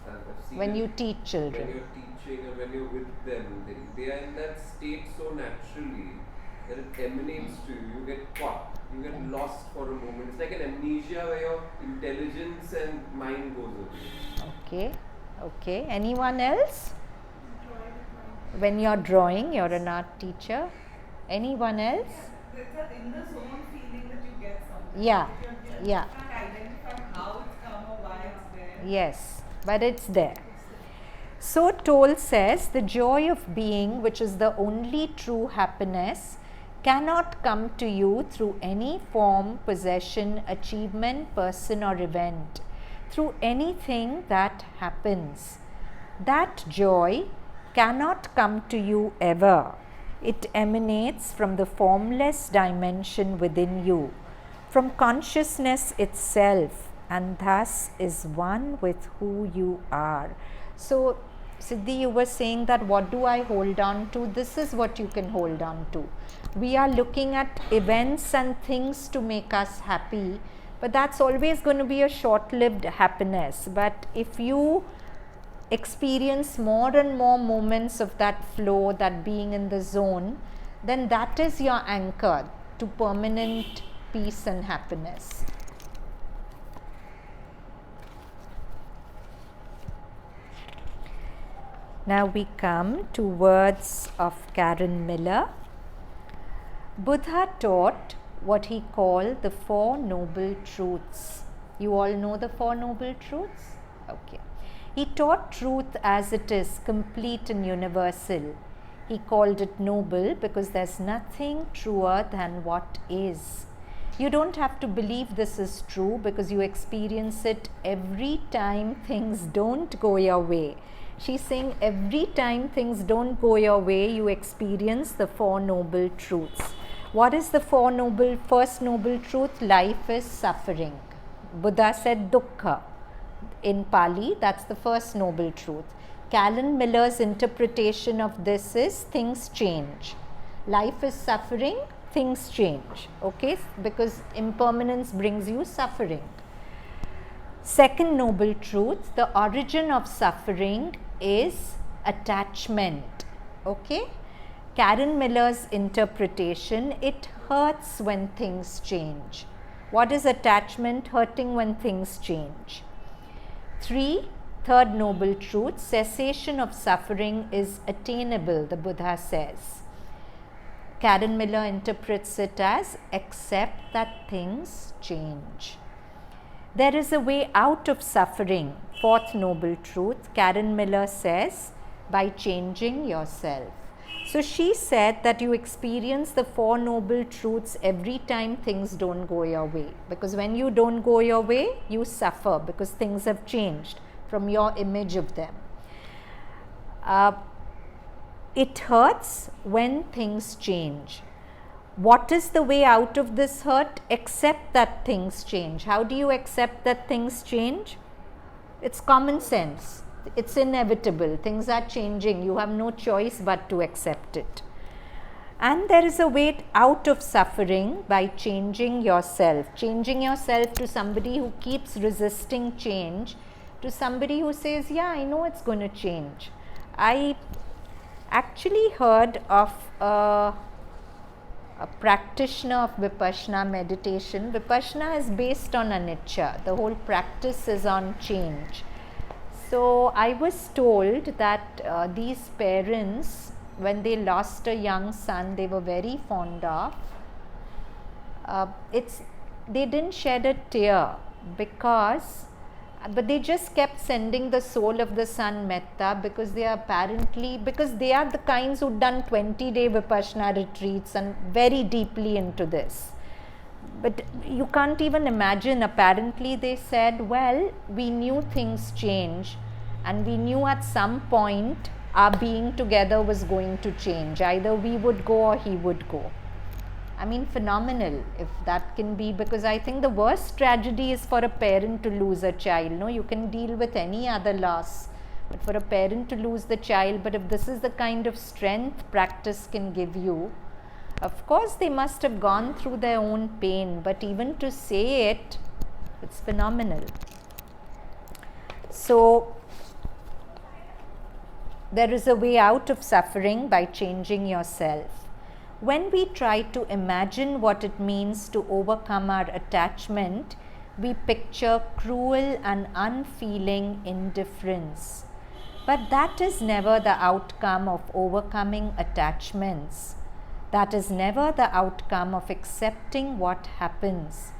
I've seen When it you teach when children. you're teaching and when you're with them, they are in that state so naturally that it emanates to you. You get caught, you get lost for a moment. It's like an amnesia where your intelligence and mind goes away. Okay. Okay. Anyone else? When you're drawing, you're an art teacher. Anyone else? It's that in the zone feeling that you get something. Yeah. You're Yeah. not identifying how it's come or why it's there. Yes, but it's there. So Toll says the joy of being, which is the only true happiness, cannot come to you through any form, possession, achievement, person, or event, through anything that happens. That joy cannot come to you ever. It emanates from the formless dimension within you, from consciousness itself, and thus is one with who you are. So, Siddhi, you were saying that what do I hold on to? This is what you can hold on to. We are looking at events and things to make us happy, but that's always going to be a short-lived happiness. But if you experience more and more moments of that flow, that being in the zone, then that is your anchor to permanent peace and happiness. Now we come to words of Karen Miller. Buddha taught what he called the Four Noble Truths. You all know the Four Noble Truths? Okay. He taught truth as it is, complete and universal. He called it noble because there's nothing truer than what is. You don't have to believe this is true because you experience it every time things don't go your way. She's saying every time things don't go your way, you experience the Four Noble Truths. What is the first noble truth? Life is suffering. Buddha said dukkha. In Pali, that's the first noble truth. Karen Miller's interpretation of this is things change. Life is suffering, things change. Okay? Because impermanence brings you suffering. Second noble truth, the origin of suffering is attachment. Okay? Karen Miller's interpretation, it hurts when things change. What is attachment? Hurting when things change. 3. Third noble truth, cessation of suffering is attainable, the Buddha says. Karen Miller interprets it as accept that things change. There is a way out of suffering. Fourth noble truth, Karen Miller says, by changing yourself. So she said that you experience the four noble truths every time things don't go your way. Because when you don't go your way, you suffer because things have changed from your image of them. It hurts when things change. What is the way out of this hurt? Accept that things change. How do you accept that things change? It's common sense. It's inevitable. Things are changing. You have no choice but to accept it. And there is a way out of suffering by changing yourself. Changing yourself to somebody who keeps resisting change, to somebody who says, yeah, I know it's going to change. I actually heard of a practitioner of Vipassana meditation. Vipassana is based on anicca. The whole practice is on change. So I was told that these parents, when they lost a young son they were very fond of, they didn't shed a tear but they just kept sending the soul of the son metta because they are the kinds who'd done 20-day Vipassana retreats and very deeply into this. But you can't even imagine, apparently they said, well, we knew things change and we knew at some point our being together was going to change. Either we would go or he would go. I mean, phenomenal if that can be, because I think the worst tragedy is for a parent to lose a child. No, you can deal with any other loss, but for a parent to lose the child, but if this is the kind of strength practice can give you, of course they must have gone through their own pain, but even to say it, it's phenomenal. So, there is a way out of suffering by changing yourself. When we try to imagine what it means to overcome our attachment, we picture cruel and unfeeling indifference. But that is never the outcome of overcoming attachments. That is never the outcome of accepting what happens.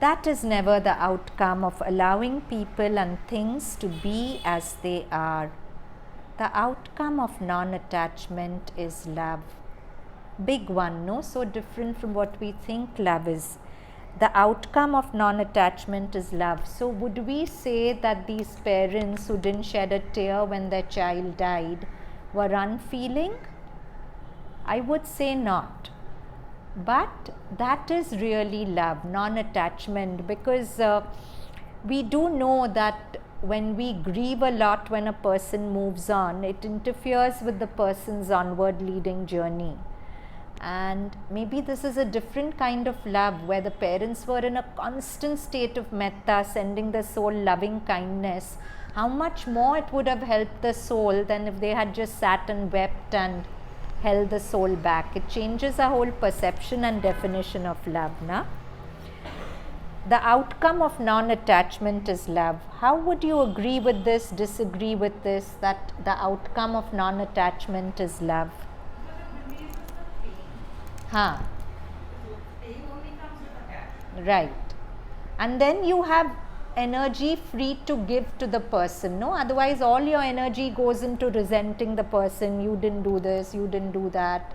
That is never the outcome of allowing people and things to be as they are. The outcome of non-attachment is love. Big one, no? So different from what we think love is. The outcome of non-attachment is love. So would we say that these parents who didn't shed a tear when their child died were unfeeling? I would say not. But that is really love, non-attachment, because we do know that when we grieve a lot when a person moves on, it interferes with the person's onward leading journey. And maybe this is a different kind of love where the parents were in a constant state of metta, sending the soul loving kindness. How much more it would have helped the soul than if they had just sat and wept and held the soul back. It changes our whole perception and definition of love, na? The outcome of non-attachment is love. How would you agree with this, disagree with this, that the outcome of non-attachment is love? Huh. Pain only comes with attachment. Right. And then you have energy free to give to the person, no? Otherwise all your energy goes into resenting the person. You didn't do this, you didn't do that,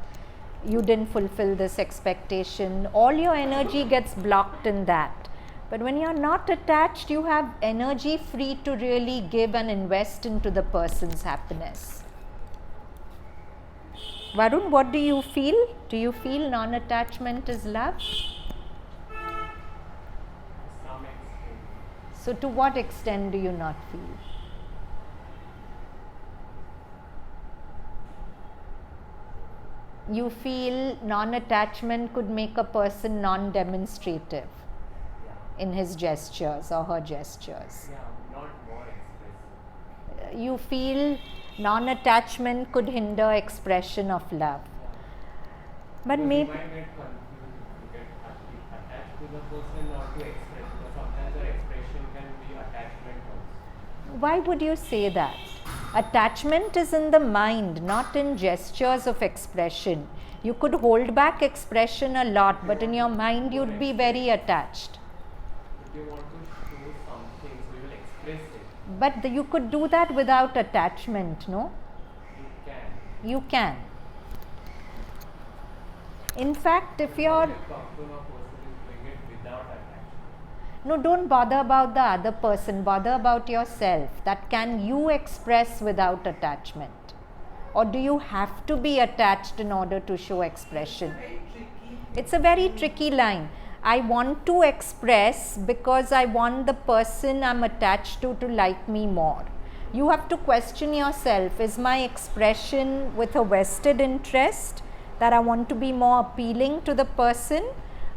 you didn't fulfill this expectation. All your energy gets blocked in that. But when you're not attached, you have energy free to really give and invest into the person's happiness. Varun, what do you feel? Do you feel non-attachment is love? So to what extent do you not feel? You feel non-attachment could make a person non-demonstrative in his gestures or her gestures. Yeah, not more expressive. You feel Non-attachment could hinder expression of love. But Because maybe you might get confused, you get attached to the person or to express, because sometimes our expression can be attachment also. why would you say that? Attachment is in the mind, not in gestures of expression. You could hold back expression a lot, but in your mind you'd be very attached. If you want to show something, so you will express it. But you could do that without attachment, no? You can. You can. In fact, if you're... If a person is doing it without attachment. No, don't bother about the other person, bother about yourself. That can you express without attachment? Or do you have to be attached in order to show expression? Very tricky. It's a very tricky line. I want to express because I want the person I'm attached to like me more. You have to question yourself, is my expression with a vested interest that I want to be more appealing to the person,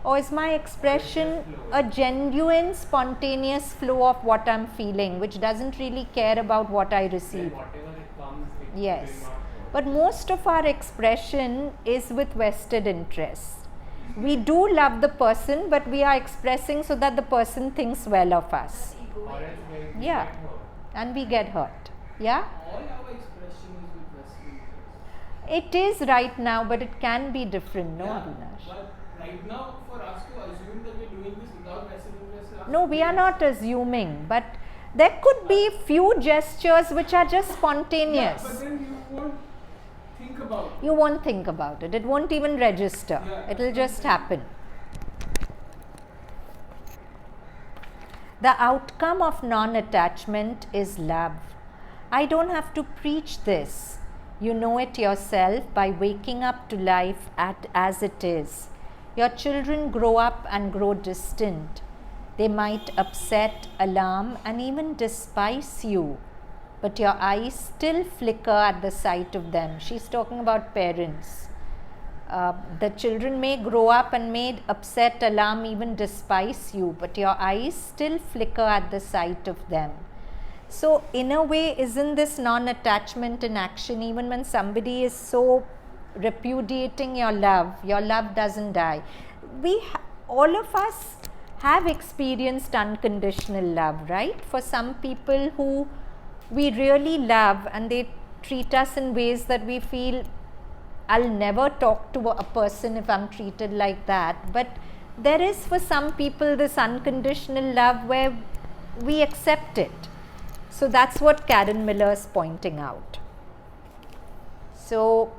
or is my expression a genuine spontaneous flow of what I'm feeling, which doesn't really care about what I Then receive? whatever it comes, it Yes. will not hurt. But most of our expression is with vested interest. We do love the person, but we are expressing so that the person thinks well of us. Or else when we Yeah. get hurt. And we get hurt. Yeah? All our expression is with vested interest. It is right now, but it can be different, no, Avinash? But right now, for us to assume that we're doing this without vested interest. No, we are not assuming, but there could be few gestures which are just spontaneous. Yeah, but then you won't think about it. You won't think about it. It won't even register. Yeah, It will that's just what I'm happen. The outcome of non-attachment is love. I don't have to preach this. You know it yourself by waking up to life as it is. Your children grow up and grow distant. They might upset, alarm, and even despise you, but your eyes still flicker at the sight of them. She's talking about parents. The children may grow up and may upset, alarm, even despise you, but your eyes still flicker at the sight of them. So, in a way, isn't this non-attachment in action? Even when somebody is so repudiating your love doesn't die. All of us have experienced unconditional love, right? For some people who we really love and they treat us in ways that we feel, I'll never talk to a person if I'm treated like that. But there is for some people this unconditional love where we accept it. So that's what Karen Miller is pointing out. So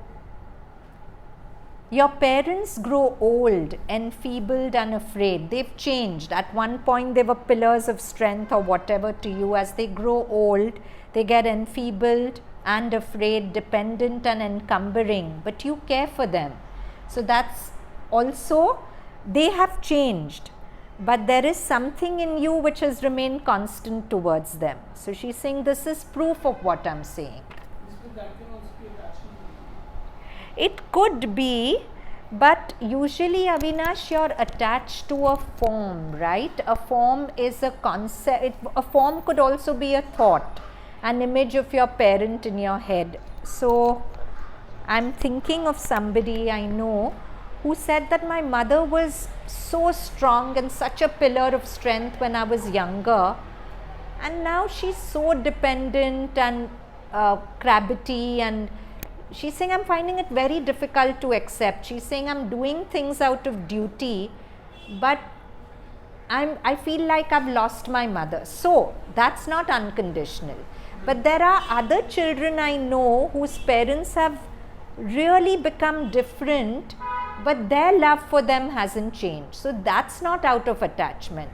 your parents grow old, enfeebled and afraid. They've changed. At one point they were pillars of strength or whatever to you. As they grow old, they get enfeebled and afraid, dependent and encumbering, but you care for them. So that's also, they have changed, but there is something in you which has remained constant towards them. So she's saying this is proof of what I'm saying. That can also be attachment. It could be, but usually, Avinash, you're attached to a form, right? A form is a concept. A form could also be a thought, an image of your parent in your head. So I'm thinking of somebody I know who said that my mother was so strong and such a pillar of strength when I was younger, and now she's so dependent and crabbity, and she's saying I'm finding it very difficult to accept. She's saying I'm doing things out of duty, but I feel like I've lost my mother. So that's not unconditional. But there are other children I know whose parents have really become different, but their love for them hasn't changed. So that's not out of attachment.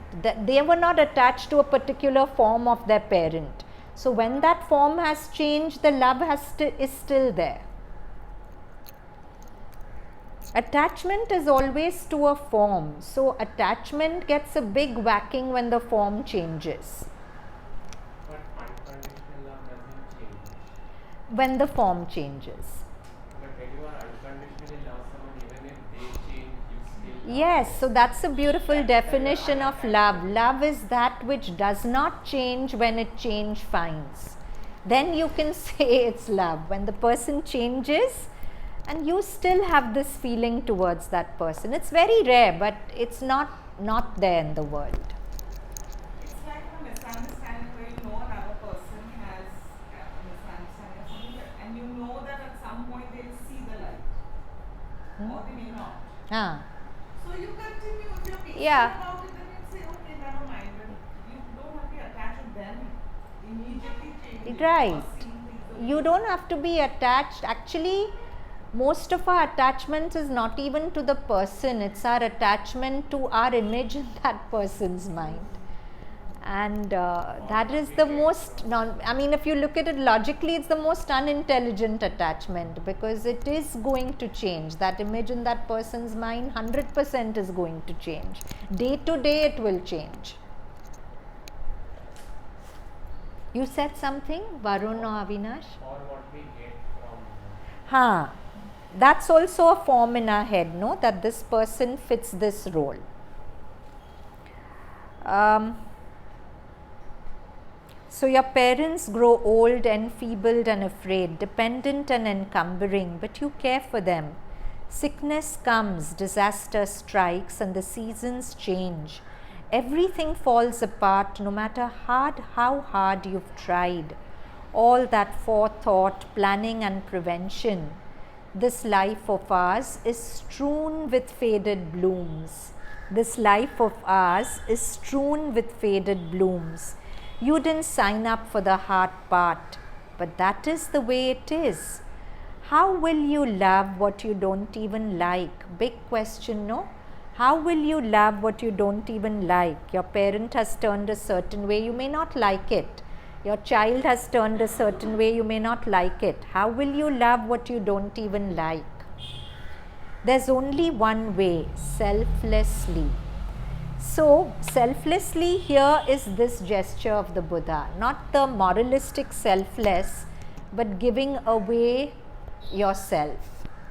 They were not attached to a particular form of their parent. So when that form has changed, the love is still there. Attachment is always to a form. So attachment gets a big whacking when the form changes. But unconditional love doesn't change. When the form changes. But when you are unconditionally love someone, even if they change, you still love Yes, them. so that's a beautiful definition of love. Love is that which does not change when it change finds. then you can say it's love. When the person changes and you still have this feeling towards that person, it's very rare, but it's not there in the world. It's like a misunderstanding where you know another person has a misunderstanding of something, and you know that at some point they'll see the light, or they may not. Ah. So you continue, if you're peaceful Yeah. about it, then you say, okay, never mind. But you don't have to be attached to them immediately changing Right. or seeing things the way You don't have to be attached. Actually, most of our attachment is not even to the person, it's our attachment to our image in that person's mind. And that is the most if you look at it logically, it's the most unintelligent attachment, because it is going to change. That image in that person's mind 100% is going to change. Day to day it will change. You said something, Varun or Avinash? Or what we get from That's also a form in our head, no? That this person fits this role. So your parents grow old, enfeebled and afraid, dependent and encumbering, but you care for them. Sickness comes, disaster strikes, and the seasons change. Everything falls apart, no matter how hard you've tried. All that forethought, planning and prevention. This life of ours is strewn with faded blooms. This life of ours is strewn with faded blooms. You didn't sign up for the hard part, but that is the way it is. How will you love what you don't even like? Big question, no? How will you love what you don't even like? Your parent has turned a certain way, you may not like it. Your child has turned a certain way, you may not like it. How will you love what you don't even like? There's only one way, selflessly. So, selflessly here is this gesture of the Buddha, not the moralistic selfless, but giving away yourself.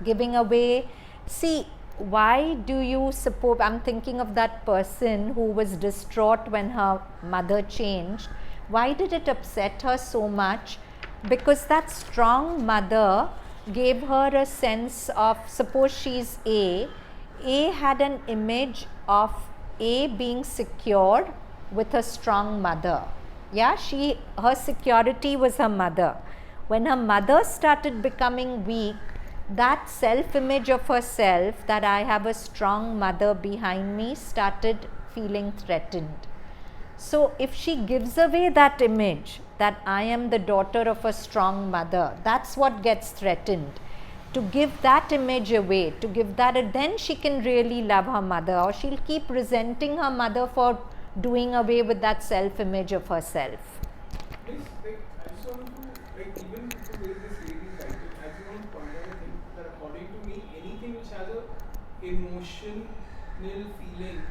Giving away, see, why do you suppose, I'm thinking of that person who was distraught when her mother changed. Why did it upset her so much? Because that strong mother gave her a sense of, suppose she's A had an image of A being secured with a strong mother. Yeah, her security was her mother. When her mother started becoming weak, that self-image of herself, that I have a strong mother behind me, started feeling threatened. So if she gives away that image, that I am the daughter of a strong mother, that's what gets threatened. To give that image away, to give that, then she can really love her mother, or she'll keep resenting her mother for doing away with that self-image of herself. I just want to, even the way this lady is writing, I just want to point out a thing that according to me, anything which has a emotional feeling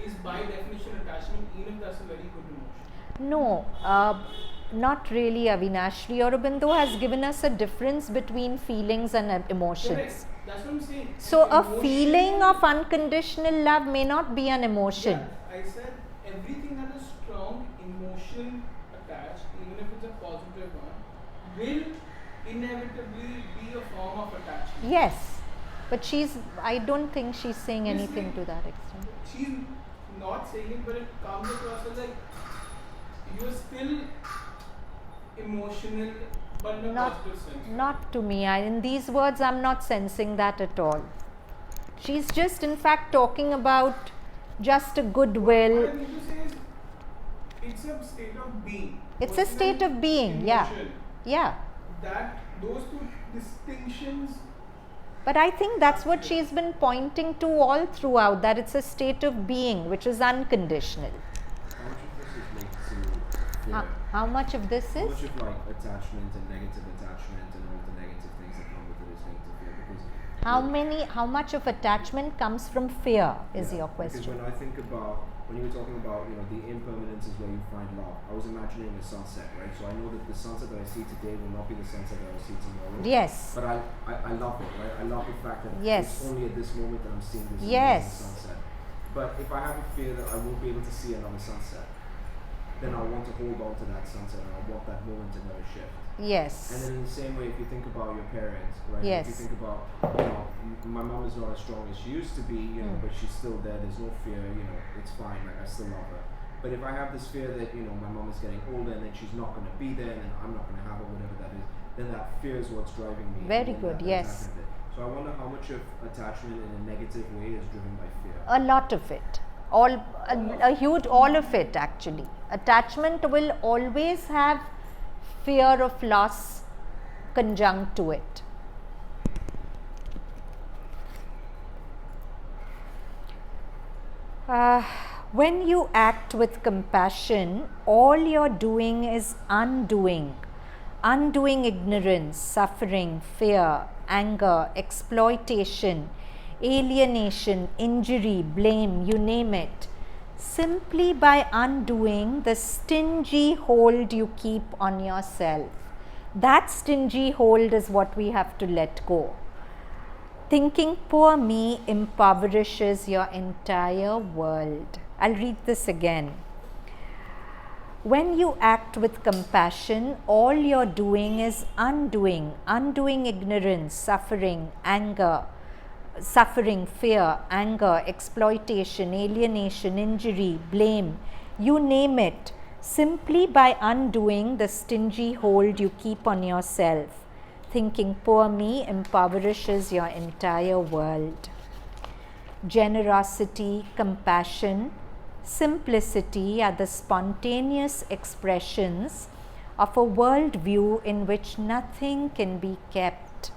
is by definition attachment, even if that's a very good emotion. No, not really, Avinash. Sri Aurobindo has given us a difference between feelings and emotions. Correct. That's what I'm saying. So a feeling of unconditional love may not be an emotion. Yeah, I said everything that is strong emotion attached, even if it's a positive one, will inevitably be a form of attachment. Yes, but I don't think she's saying anything to that extent. She's not saying it, but it comes across as like you're still emotional, but in a positive sense. Not to me. In these words, I'm not sensing that at all. She's just, in fact, talking about just a goodwill. What I mean to say is, it's a state of being. It's a state of being, yeah. Yeah. That those two distinctions. But I think that's what she's been pointing to all throughout, that it's a state of being which is unconditional. How much of this is linked to fear? How much of this is? How much of like attachment and negative attachment and all the negative things that come with it is linked to fear? Because How much of attachment comes from fear is your question. Because when I think about, when you were talking about, the impermanence is where you find love, I was imagining a sunset, right? So I know that the sunset that I see today will not be the sunset that I will see tomorrow. Yes. But I love it, right? I love the fact that Yes. it's only at this moment that I'm seeing this Yes. amazing sunset. But if I have a fear that I won't be able to see another sunset, then I want to hold on to that sunset and I want that moment to never shift. Yes. And then in the same way, if you think about your parents, right? Yes. If you think about, you know, my mom is not as strong as she used to be, you know, but she's still there. There's no fear, you know, it's fine. Like, I still love her. But if I have this fear that, you know, my mom is getting older and then she's not going to be there and then I'm not going to have her, whatever that is, then that fear is what's driving me. Very and then good, that yes. attachment bit. So I wonder how much of attachment in a negative way is driven by fear. A lot of it. A huge, all of it actually. Attachment will always have fear of loss conjunct to it. When you act with compassion, all you're doing is undoing ignorance, suffering, fear, anger, exploitation, alienation, injury, blame, you name it, simply by undoing the stingy hold you keep on yourself. That stingy hold is what we have to let go. Thinking poor me impoverishes your entire world. I'll read this again. When you act with compassion, all you're doing is undoing ignorance, suffering, fear, anger, exploitation, alienation, injury, blame, you name it, simply by undoing the stingy hold you keep on yourself. Thinking poor me impoverishes your entire world. Generosity, compassion, simplicity are the spontaneous expressions of a worldview in which nothing can be kept.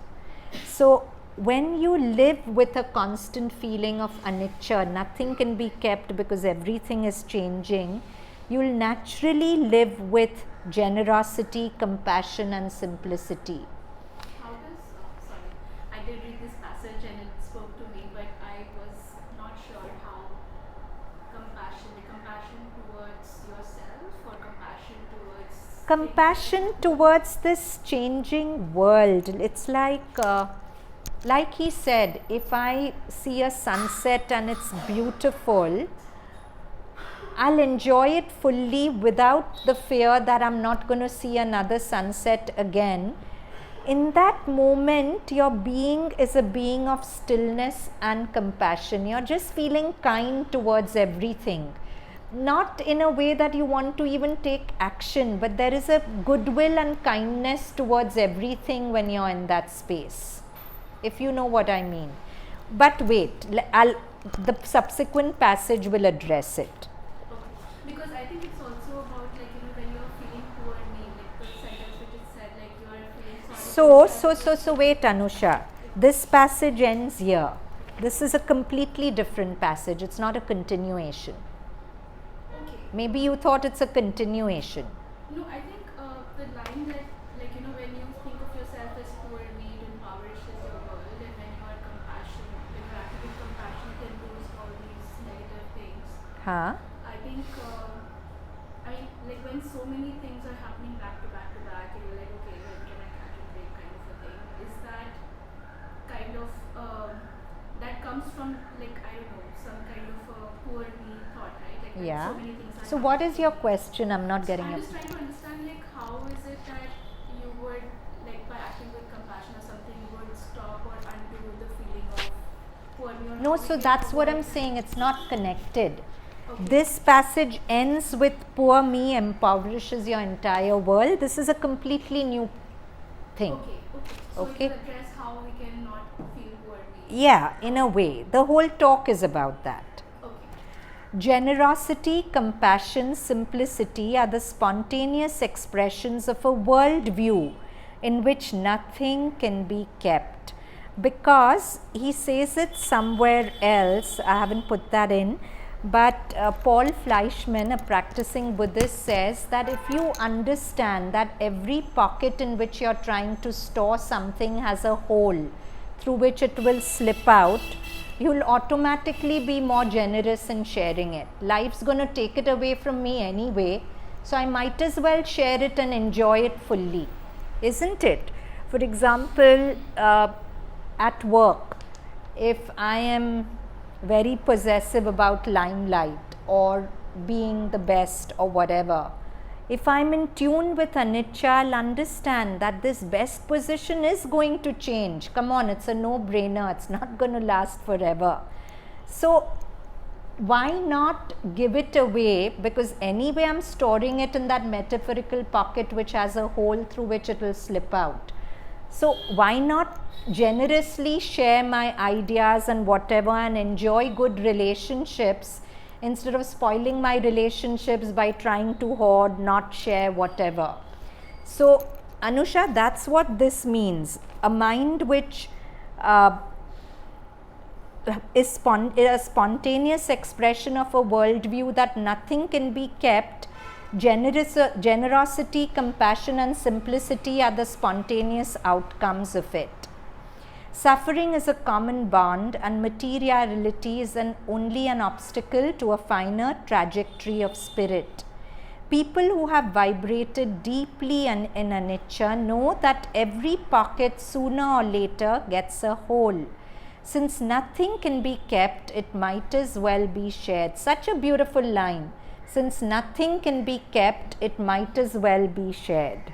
So, when you live with a constant feeling of anicca, nothing can be kept because everything is changing, you'll naturally live with generosity, compassion, and simplicity. How does, sorry, I did read this passage and it spoke to me, but I was not sure how compassion towards yourself or compassion towards this changing world. It's like he said, if I see a sunset and it's beautiful, I'll enjoy it fully without the fear that I'm not going to see another sunset again. In that moment, your being is a being of stillness and compassion. You're just feeling kind towards everything. Not in a way that you want to even take action, but there is a goodwill and kindness towards everything when you're in that space, if you know what I mean. But wait, the subsequent passage will address it. Because I think it's also about, like, you know, when you're feeling poor me, like the sentence which is said, like you are feeling sorry. So wait, Anusha. This passage ends here. This is a completely different passage. It's not a continuation. Okay. Maybe you thought it's a continuation. No, I think the line that, like, you know, when you think of yourself as poor me, it impoverishes your world, and when you are compassion, when you're acting with compassion, it can lose all these negative things. Huh? I think, I mean, like when so many things are happening back to back, and you're like, okay, when can I catch a break, kind of a thing. Is that kind of, that comes from, like, I don't know, some kind of poor me thought, right? Like, when Yeah. so many things are So what happening. is your question? I'm not getting I'm it. just trying to understand, like, how is it that you would, like, by acting with compassion or something, you would stop or undo the feeling of poor me? Or No, how so we can that's what I'm avoid- saying. It's not connected. Okay. This passage ends with poor me impoverishes your entire world. This is a completely new thing. Okay. So Okay. it will address how we can not feel poor me. Yeah, in a way. The whole talk is about that. Okay. Generosity, compassion, simplicity are the spontaneous expressions of a worldview in which nothing can be kept. Because he says it somewhere else, I haven't put that in, but Paul Fleischmann, a practicing Buddhist, says that if you understand that every pocket in which you're trying to store something has a hole through which it will slip out, you'll automatically be more generous in sharing it. Life's going to take it away from me anyway, so I might as well share it and enjoy it fully, isn't it? For example, at work, if I am very possessive about limelight or being the best or whatever. If I'm in tune with anicca, I'll understand that this best position is going to change. Come on, it's a no-brainer. It's not going to last forever. So why not give it away? Because anyway I'm storing it in that metaphorical pocket which has a hole through which it will slip out. So why not generously share my ideas and whatever and enjoy good relationships instead of spoiling my relationships by trying to hoard, not share, whatever. So Anusha, that's what this means. A mind which is a spontaneous expression of a worldview that nothing can be kept. Generosity, compassion and simplicity are the spontaneous outcomes of it. Suffering is a common bond and materiality is only an obstacle to a finer trajectory of spirit. People who have vibrated deeply in anicca know that every pocket sooner or later gets a hole. Since nothing can be kept, it might as well be shared. Such a beautiful line. Since nothing can be kept, it might as well be shared.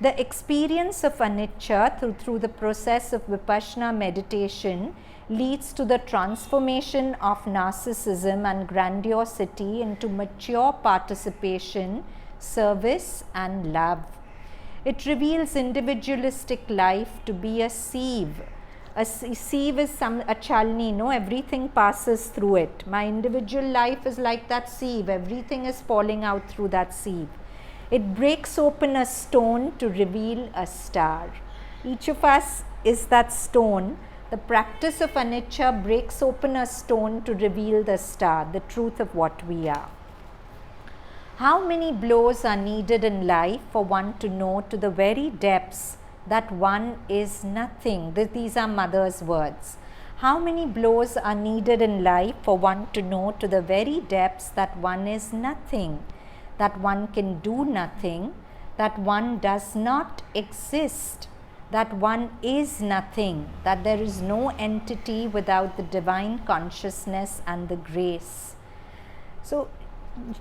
The experience of anicca through the process of vipassana meditation leads to the transformation of narcissism and grandiosity into mature participation, service and love. It reveals individualistic life to be a sieve. A sieve is a chalni, no? Everything passes through it. My individual life is like that sieve. Everything is falling out through that sieve. It breaks open a stone to reveal a star. Each of us is that stone. The practice of anicca breaks open a stone to reveal the star, the truth of what we are. How many blows are needed in life for one to know to the very depths that one is nothing? These are Mother's words. How many blows are needed in life for one to know to the very depths that one is nothing, that one can do nothing, that one does not exist, that one is nothing, that there is no entity without the divine consciousness and the grace. So,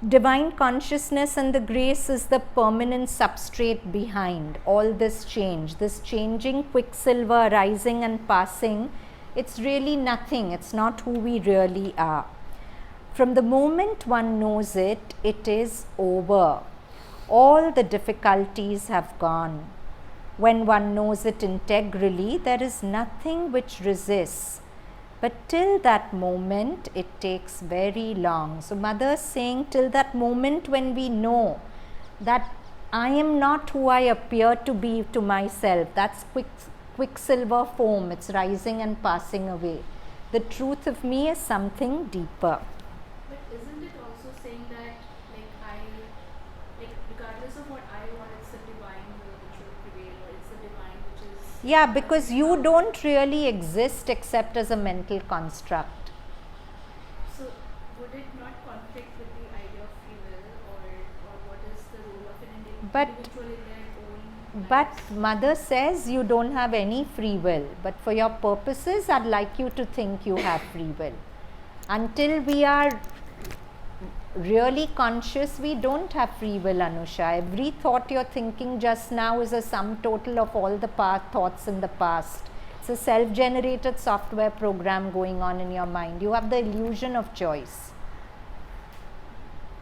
divine consciousness and the grace is the permanent substrate behind all this change. This changing quicksilver rising and passing, it's really nothing. It's not who we really are. From the moment one knows it, it is over. All the difficulties have gone. When one knows it integrally, there is nothing which resists. But till that moment, it takes very long. So Mother is saying, till that moment when we know that I am not who I appear to be to myself, that's quicksilver foam, it's rising and passing away. The truth of me is something deeper. But isn't it also saying that, regardless of what I want, it's the divine will which will prevail, or it's the divine which is... Yeah, because you don't really exist except as a mental construct. So, would it not conflict with the idea of free will, or what is the role of an individual in their own But lives? Mother says you don't have any free will. But for your purposes, I'd like you to think you have free will. Until we are really conscious, we don't have free will, Anusha. Every thought you're thinking just now is a sum total of all the thoughts in the past. It's a self-generated software program going on in your mind. You have the illusion of choice.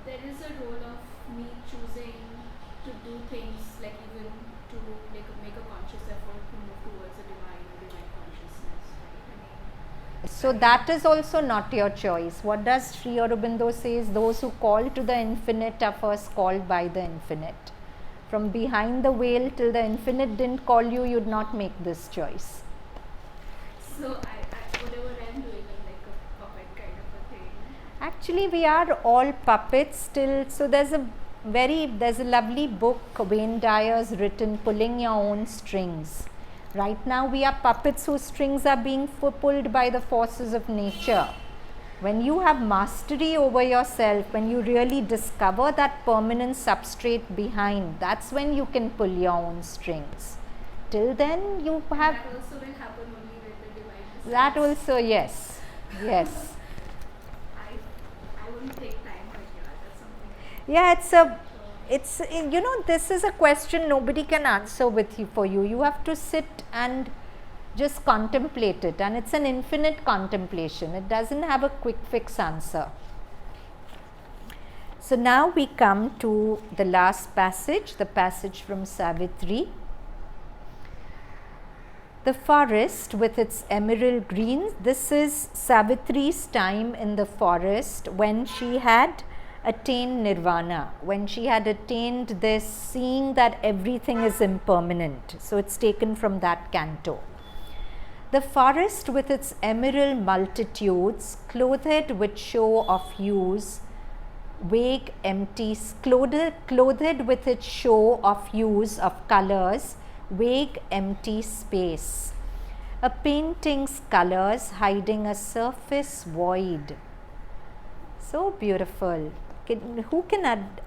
There is a role of me choosing to do things, like even to make a conscious effort to move towards a divine consciousness, right? So that is also not your choice. What does Sri Aurobindo says? Those who call to the infinite are first called by the infinite. From behind the veil till the infinite didn't call you, you'd not make this choice. So whatever I'm doing, I'm like a puppet kind of a thing. Actually, we are all puppets still. So there's a lovely book Wayne Dyer's written, Pulling Your Own Strings. Right now we are puppets whose strings are being pulled by the forces of nature. When you have mastery over yourself, when you really discover that permanent substrate behind, that's when you can pull your own strings. Till then you have... That also will happen only with the divine. That also, yes. Yes. I wouldn't take time Yeah, this is a question nobody can answer with you for you. You have to sit and just contemplate it, and it's an infinite contemplation. It doesn't have a quick fix answer. So now we come to the last passage, the passage from Savitri. The forest with its emerald green. This is Savitri's time in the forest when she had attained nirvana, when she had attained this seeing that everything is impermanent. So it's taken from that canto. The forest with its emerald multitudes, clothed with show of hues, vague empty, clothed with its show of hues of colors, vague empty space. A painting's colors hiding a surface void. So beautiful. Who can add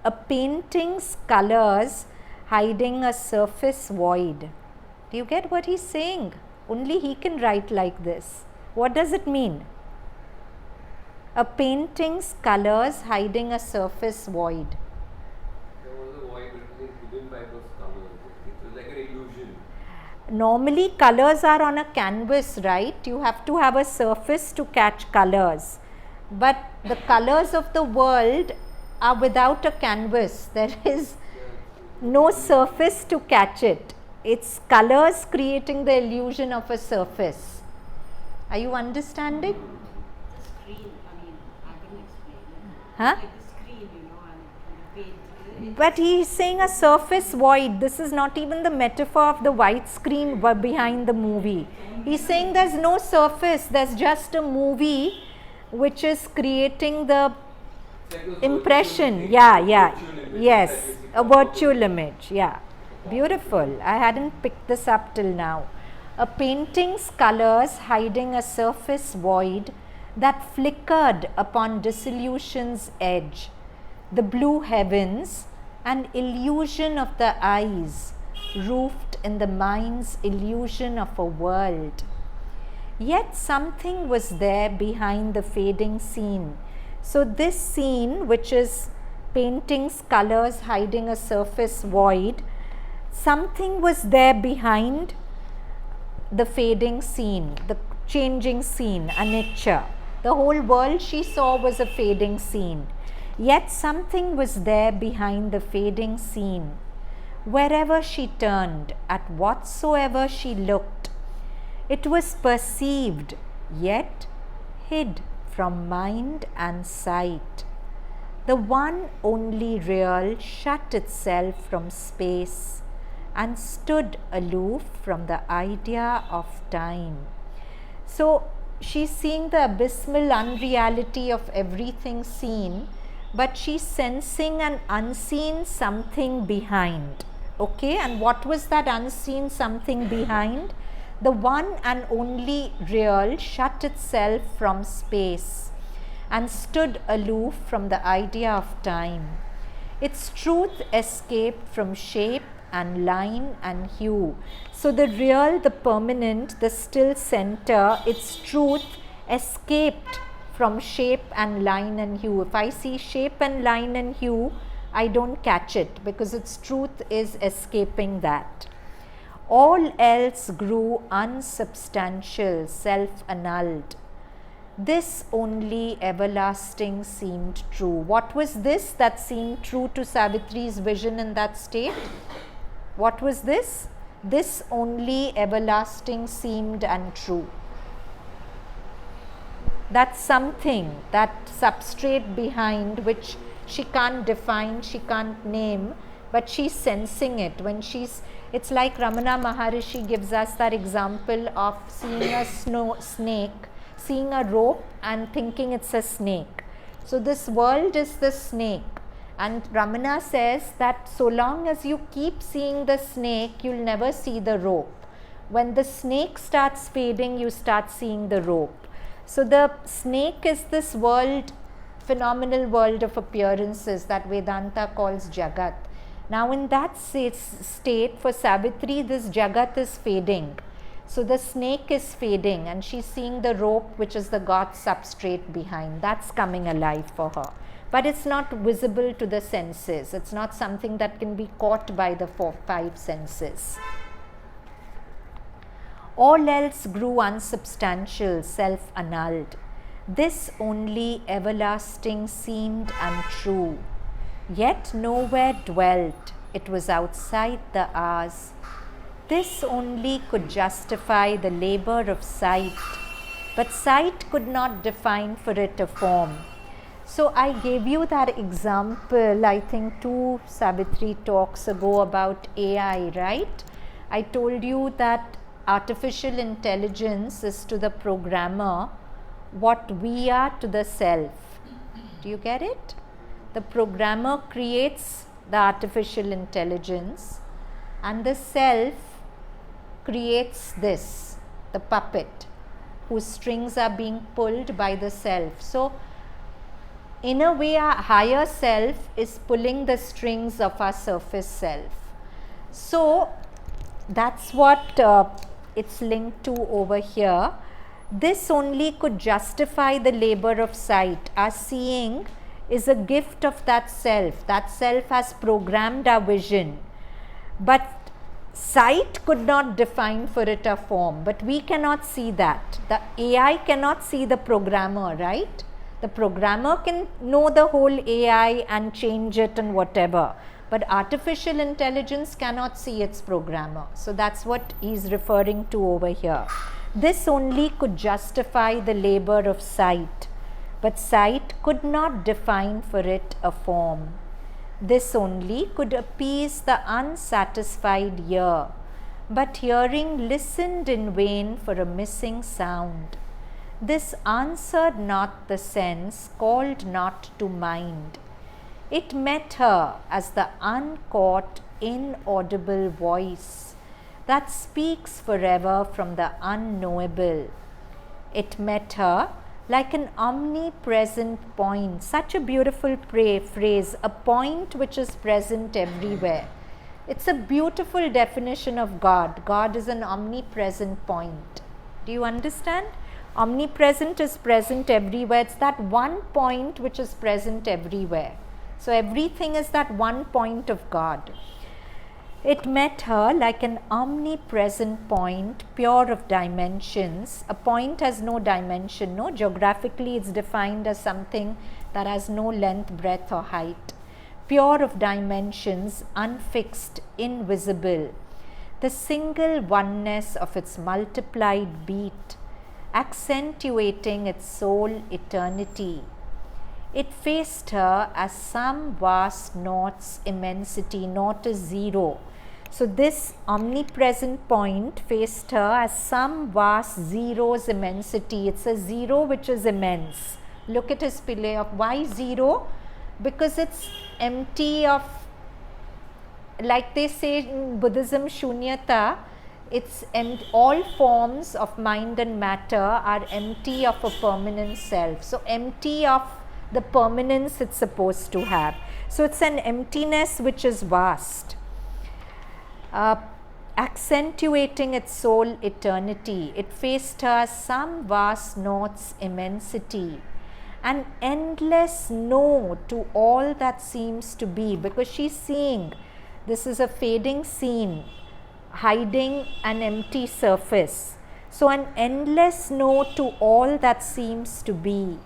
a painting's colors hiding a surface void? Do you get what he's saying? Only he can write like this. What does it mean? A painting's colors hiding a surface void. There was a void hidden by those colors. It was like an illusion. Normally colors are on a canvas, right? You have to have a surface to catch colors. But the colors of the world are without a canvas. There is no surface to catch it. It's colors creating the illusion of a surface. Are you understanding? The screen, I mean, I can explain it. Huh? Like the screen, and paint. But he is saying a surface void. This is not even the metaphor of the white screen behind the movie. He's saying there's no surface, there's just a movie which is creating the impression. Yes, a virtual image. Yeah, beautiful. I hadn't picked this up till now. A painting's colors hiding a surface void that flickered upon dissolution's edge. The blue heavens, an illusion of the eyes, roofed in the mind's illusion of a world. Yet something was there behind the fading scene. So this scene, which is painting's colors hiding a surface void, something was there behind the fading scene, the changing scene, anicca. The whole world she saw was a fading scene. Yet something was there behind the fading scene. Wherever she turned, at whatsoever she looked, it was perceived, yet hid from mind and sight. The one only real shut itself from space and stood aloof from the idea of time. So she's seeing the abysmal unreality of everything seen, but she's sensing an unseen something behind. Okay, and what was that unseen something behind? The one and only real shut itself from space and stood aloof from the idea of time. Its truth escaped from shape and line and hue. So the real, the permanent, the still center, its truth escaped from shape and line and hue. If I see shape and line and hue, I don't catch it because its truth is escaping that. All else grew unsubstantial, self-annulled. This only everlasting seemed true. What was this that seemed true to Savitri's vision in that state? What was this? This only everlasting seemed untrue. That's something, that substrate behind which she can't define, she can't name, but she's sensing it. When it's like Ramana Maharishi gives us that example of seeing a snake, seeing a rope and thinking it's a snake. So this world is the snake, and Ramana says that so long as you keep seeing the snake, you'll never see the rope. When the snake starts fading, you start seeing the rope. So the snake is this world, phenomenal world of appearances that Vedanta calls Jagat. Now in that state, for Savitri, this Jagat is fading. So the snake is fading and she's seeing the rope, which is the God substrate behind. That's coming alive for her. but it's not visible to the senses. It's not something that can be caught by the five senses. All else grew unsubstantial, self-annulled. This only everlasting seemed untrue, yet nowhere dwelt. It was outside the hours. This only could justify the labor of sight, but sight could not define for it a form. So I gave you that example, I think 2 Savitri talks ago about AI, right? I told you that artificial intelligence is to the programmer what we are to the self. Do you get it? The programmer creates the artificial intelligence and the self creates this, the puppet, whose strings are being pulled by the self. So in a way, our higher self is pulling the strings of our surface self. So that's what it's linked to over here. This only could justify the labor of sight. Our seeing is a gift of that self. That self has programmed our vision. But sight could not define for it a form. But we cannot see that. The AI cannot see the programmer, right? The programmer can know the whole AI and change it and whatever. But artificial intelligence cannot see its programmer. So that's what he's referring to over here. This only could justify the labor of sight, but sight could not define for it a form. This only could appease the unsatisfied ear, but hearing listened in vain for a missing sound. This answered not the sense, called not to mind. It met her as the uncaught, inaudible voice that speaks forever from the unknowable. It met her like an omnipresent point. Such a beautiful phrase, a point which is present everywhere. It's a beautiful definition of God. God is an omnipresent point. Do you understand? Omnipresent is present everywhere. It's that one point which is present everywhere. So everything is that one point of God. It met her like an omnipresent point, pure of dimensions. A point has no dimension, no? Geographically it's defined as something that has no length, breadth or height. Pure of dimensions, unfixed, invisible. The single oneness of its multiplied beat, accentuating its sole eternity. It faced her as some vast naught's immensity. Naught is zero. So this omnipresent point faced her as some vast zero's immensity. It's a zero which is immense. Look at his Pillai of why zero? Because it's empty of, like they say in Buddhism, shunyata, it's all forms of mind and matter are empty of a permanent self. So empty of the permanence it's supposed to have. So it's an emptiness which is vast, accentuating its sole eternity. It faced her some vast naught's immensity, an endless no to all that seems to be, because she's seeing this is a fading scene hiding an empty surface. So an endless no to all that seems to be,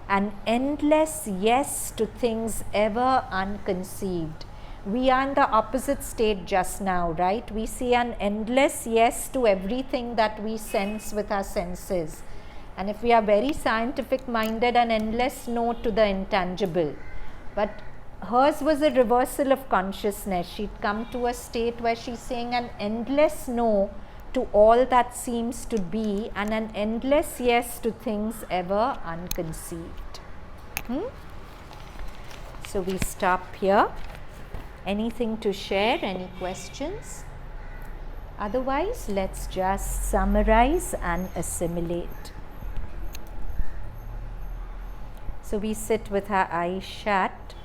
an endless yes to things ever unconceived. We are in the opposite state just now, right? We see an endless yes to everything that we sense with our senses. And if we are very scientific minded, an endless no to the intangible. But hers was a reversal of consciousness. She'd come to a state where she's saying an endless no to all that seems to be and an endless yes to things ever unconceived. So we stop here. Anything to share? Any questions? Otherwise, let's just summarize and assimilate. So we sit with our eyes shut.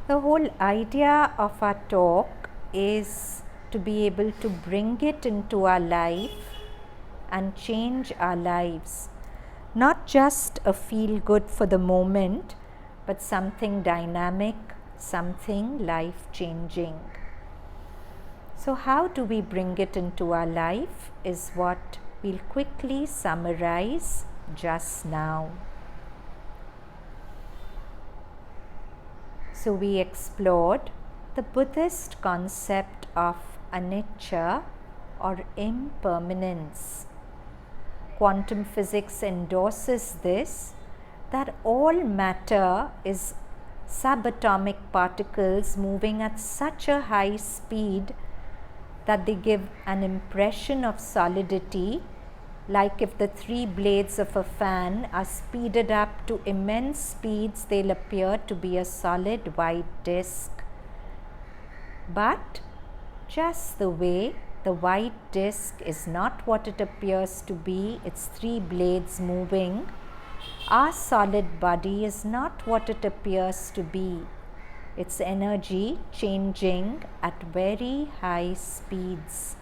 The whole idea of our talk is to be able to bring it into our life and change our lives. Not just a feel good for the moment, but something dynamic, something life-changing. So how do we bring it into our life is what we'll quickly summarize just now. So we explored the Buddhist concept of anicca or impermanence. Quantum physics endorses this, that all matter is subatomic particles moving at such a high speed that they give an impression of solidity, like if the three blades of a fan are speeded up to immense speeds, they'll appear to be a solid white disk. But just the way the white disk is not what it appears to be, its three blades moving, our solid body is not what it appears to be, its energy changing at very high speeds.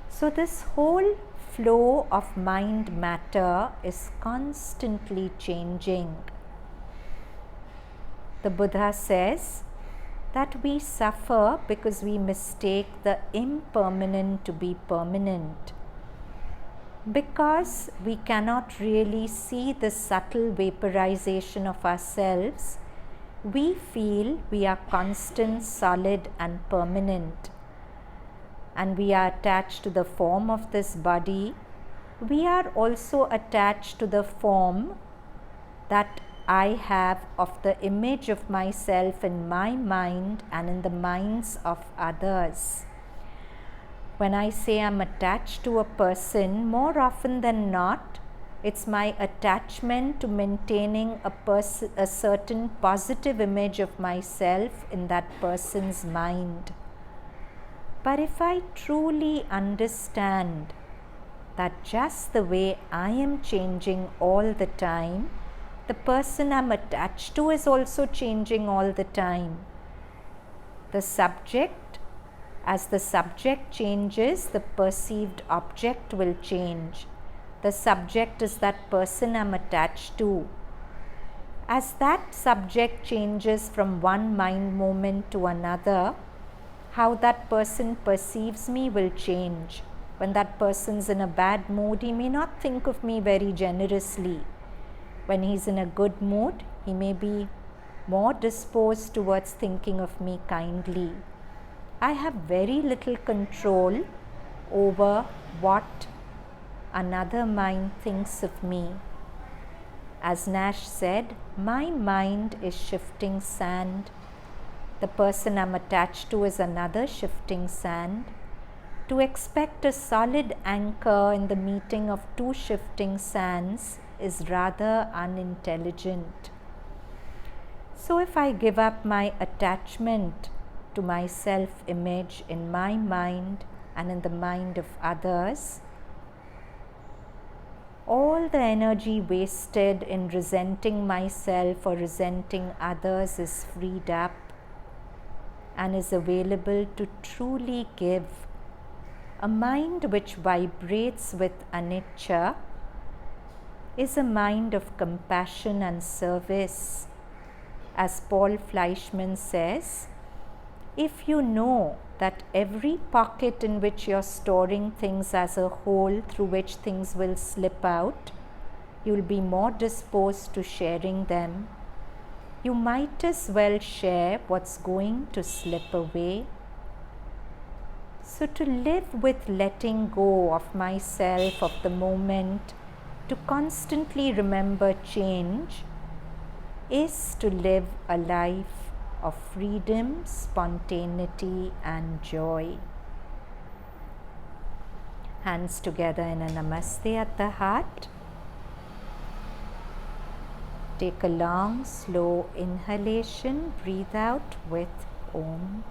So this whole flow of mind matter is constantly changing. The Buddha says that we suffer because we mistake the impermanent to be permanent. Because we cannot really see the subtle vaporization of ourselves, we feel we are constant, solid and permanent. And we are attached to the form of this body. We are also attached to the form that I have of the image of myself in my mind and in the minds of others. When I say I'm attached to a person, more often than not, it's my attachment to maintaining a certain positive image of myself in that person's mind. But if I truly understand that just the way I am changing all the time, the person I'm attached to is also changing all the time. The subject, as the subject changes, the perceived object will change. The subject is that person I'm attached to. As that subject changes from one mind moment to another, how that person perceives me will change. When that person's in a bad mood, he may not think of me very generously. When he's in a good mood, he may be more disposed towards thinking of me kindly. I have very little control over what another mind thinks of me. As Nash said, my mind is shifting sand. The person I'm attached to is another shifting sand. To expect a solid anchor in the meeting of two shifting sands is rather unintelligent. So if I give up my attachment to my self-image in my mind and in the mind of others, all the energy wasted in resenting myself or resenting others is freed up and is available to truly give. A mind which vibrates with anicca is a mind of compassion and service. As Paul Fleischmann says, if you know that every pocket in which you're storing things as a whole through which things will slip out, you'll be more disposed to sharing them. You might as well share what's going to slip away. So to live with letting go of myself, of the moment, to constantly remember change, is to live a life of freedom, spontaneity and joy. Hands together in a namaste at the heart. Take a long, slow inhalation. Breathe out with Om.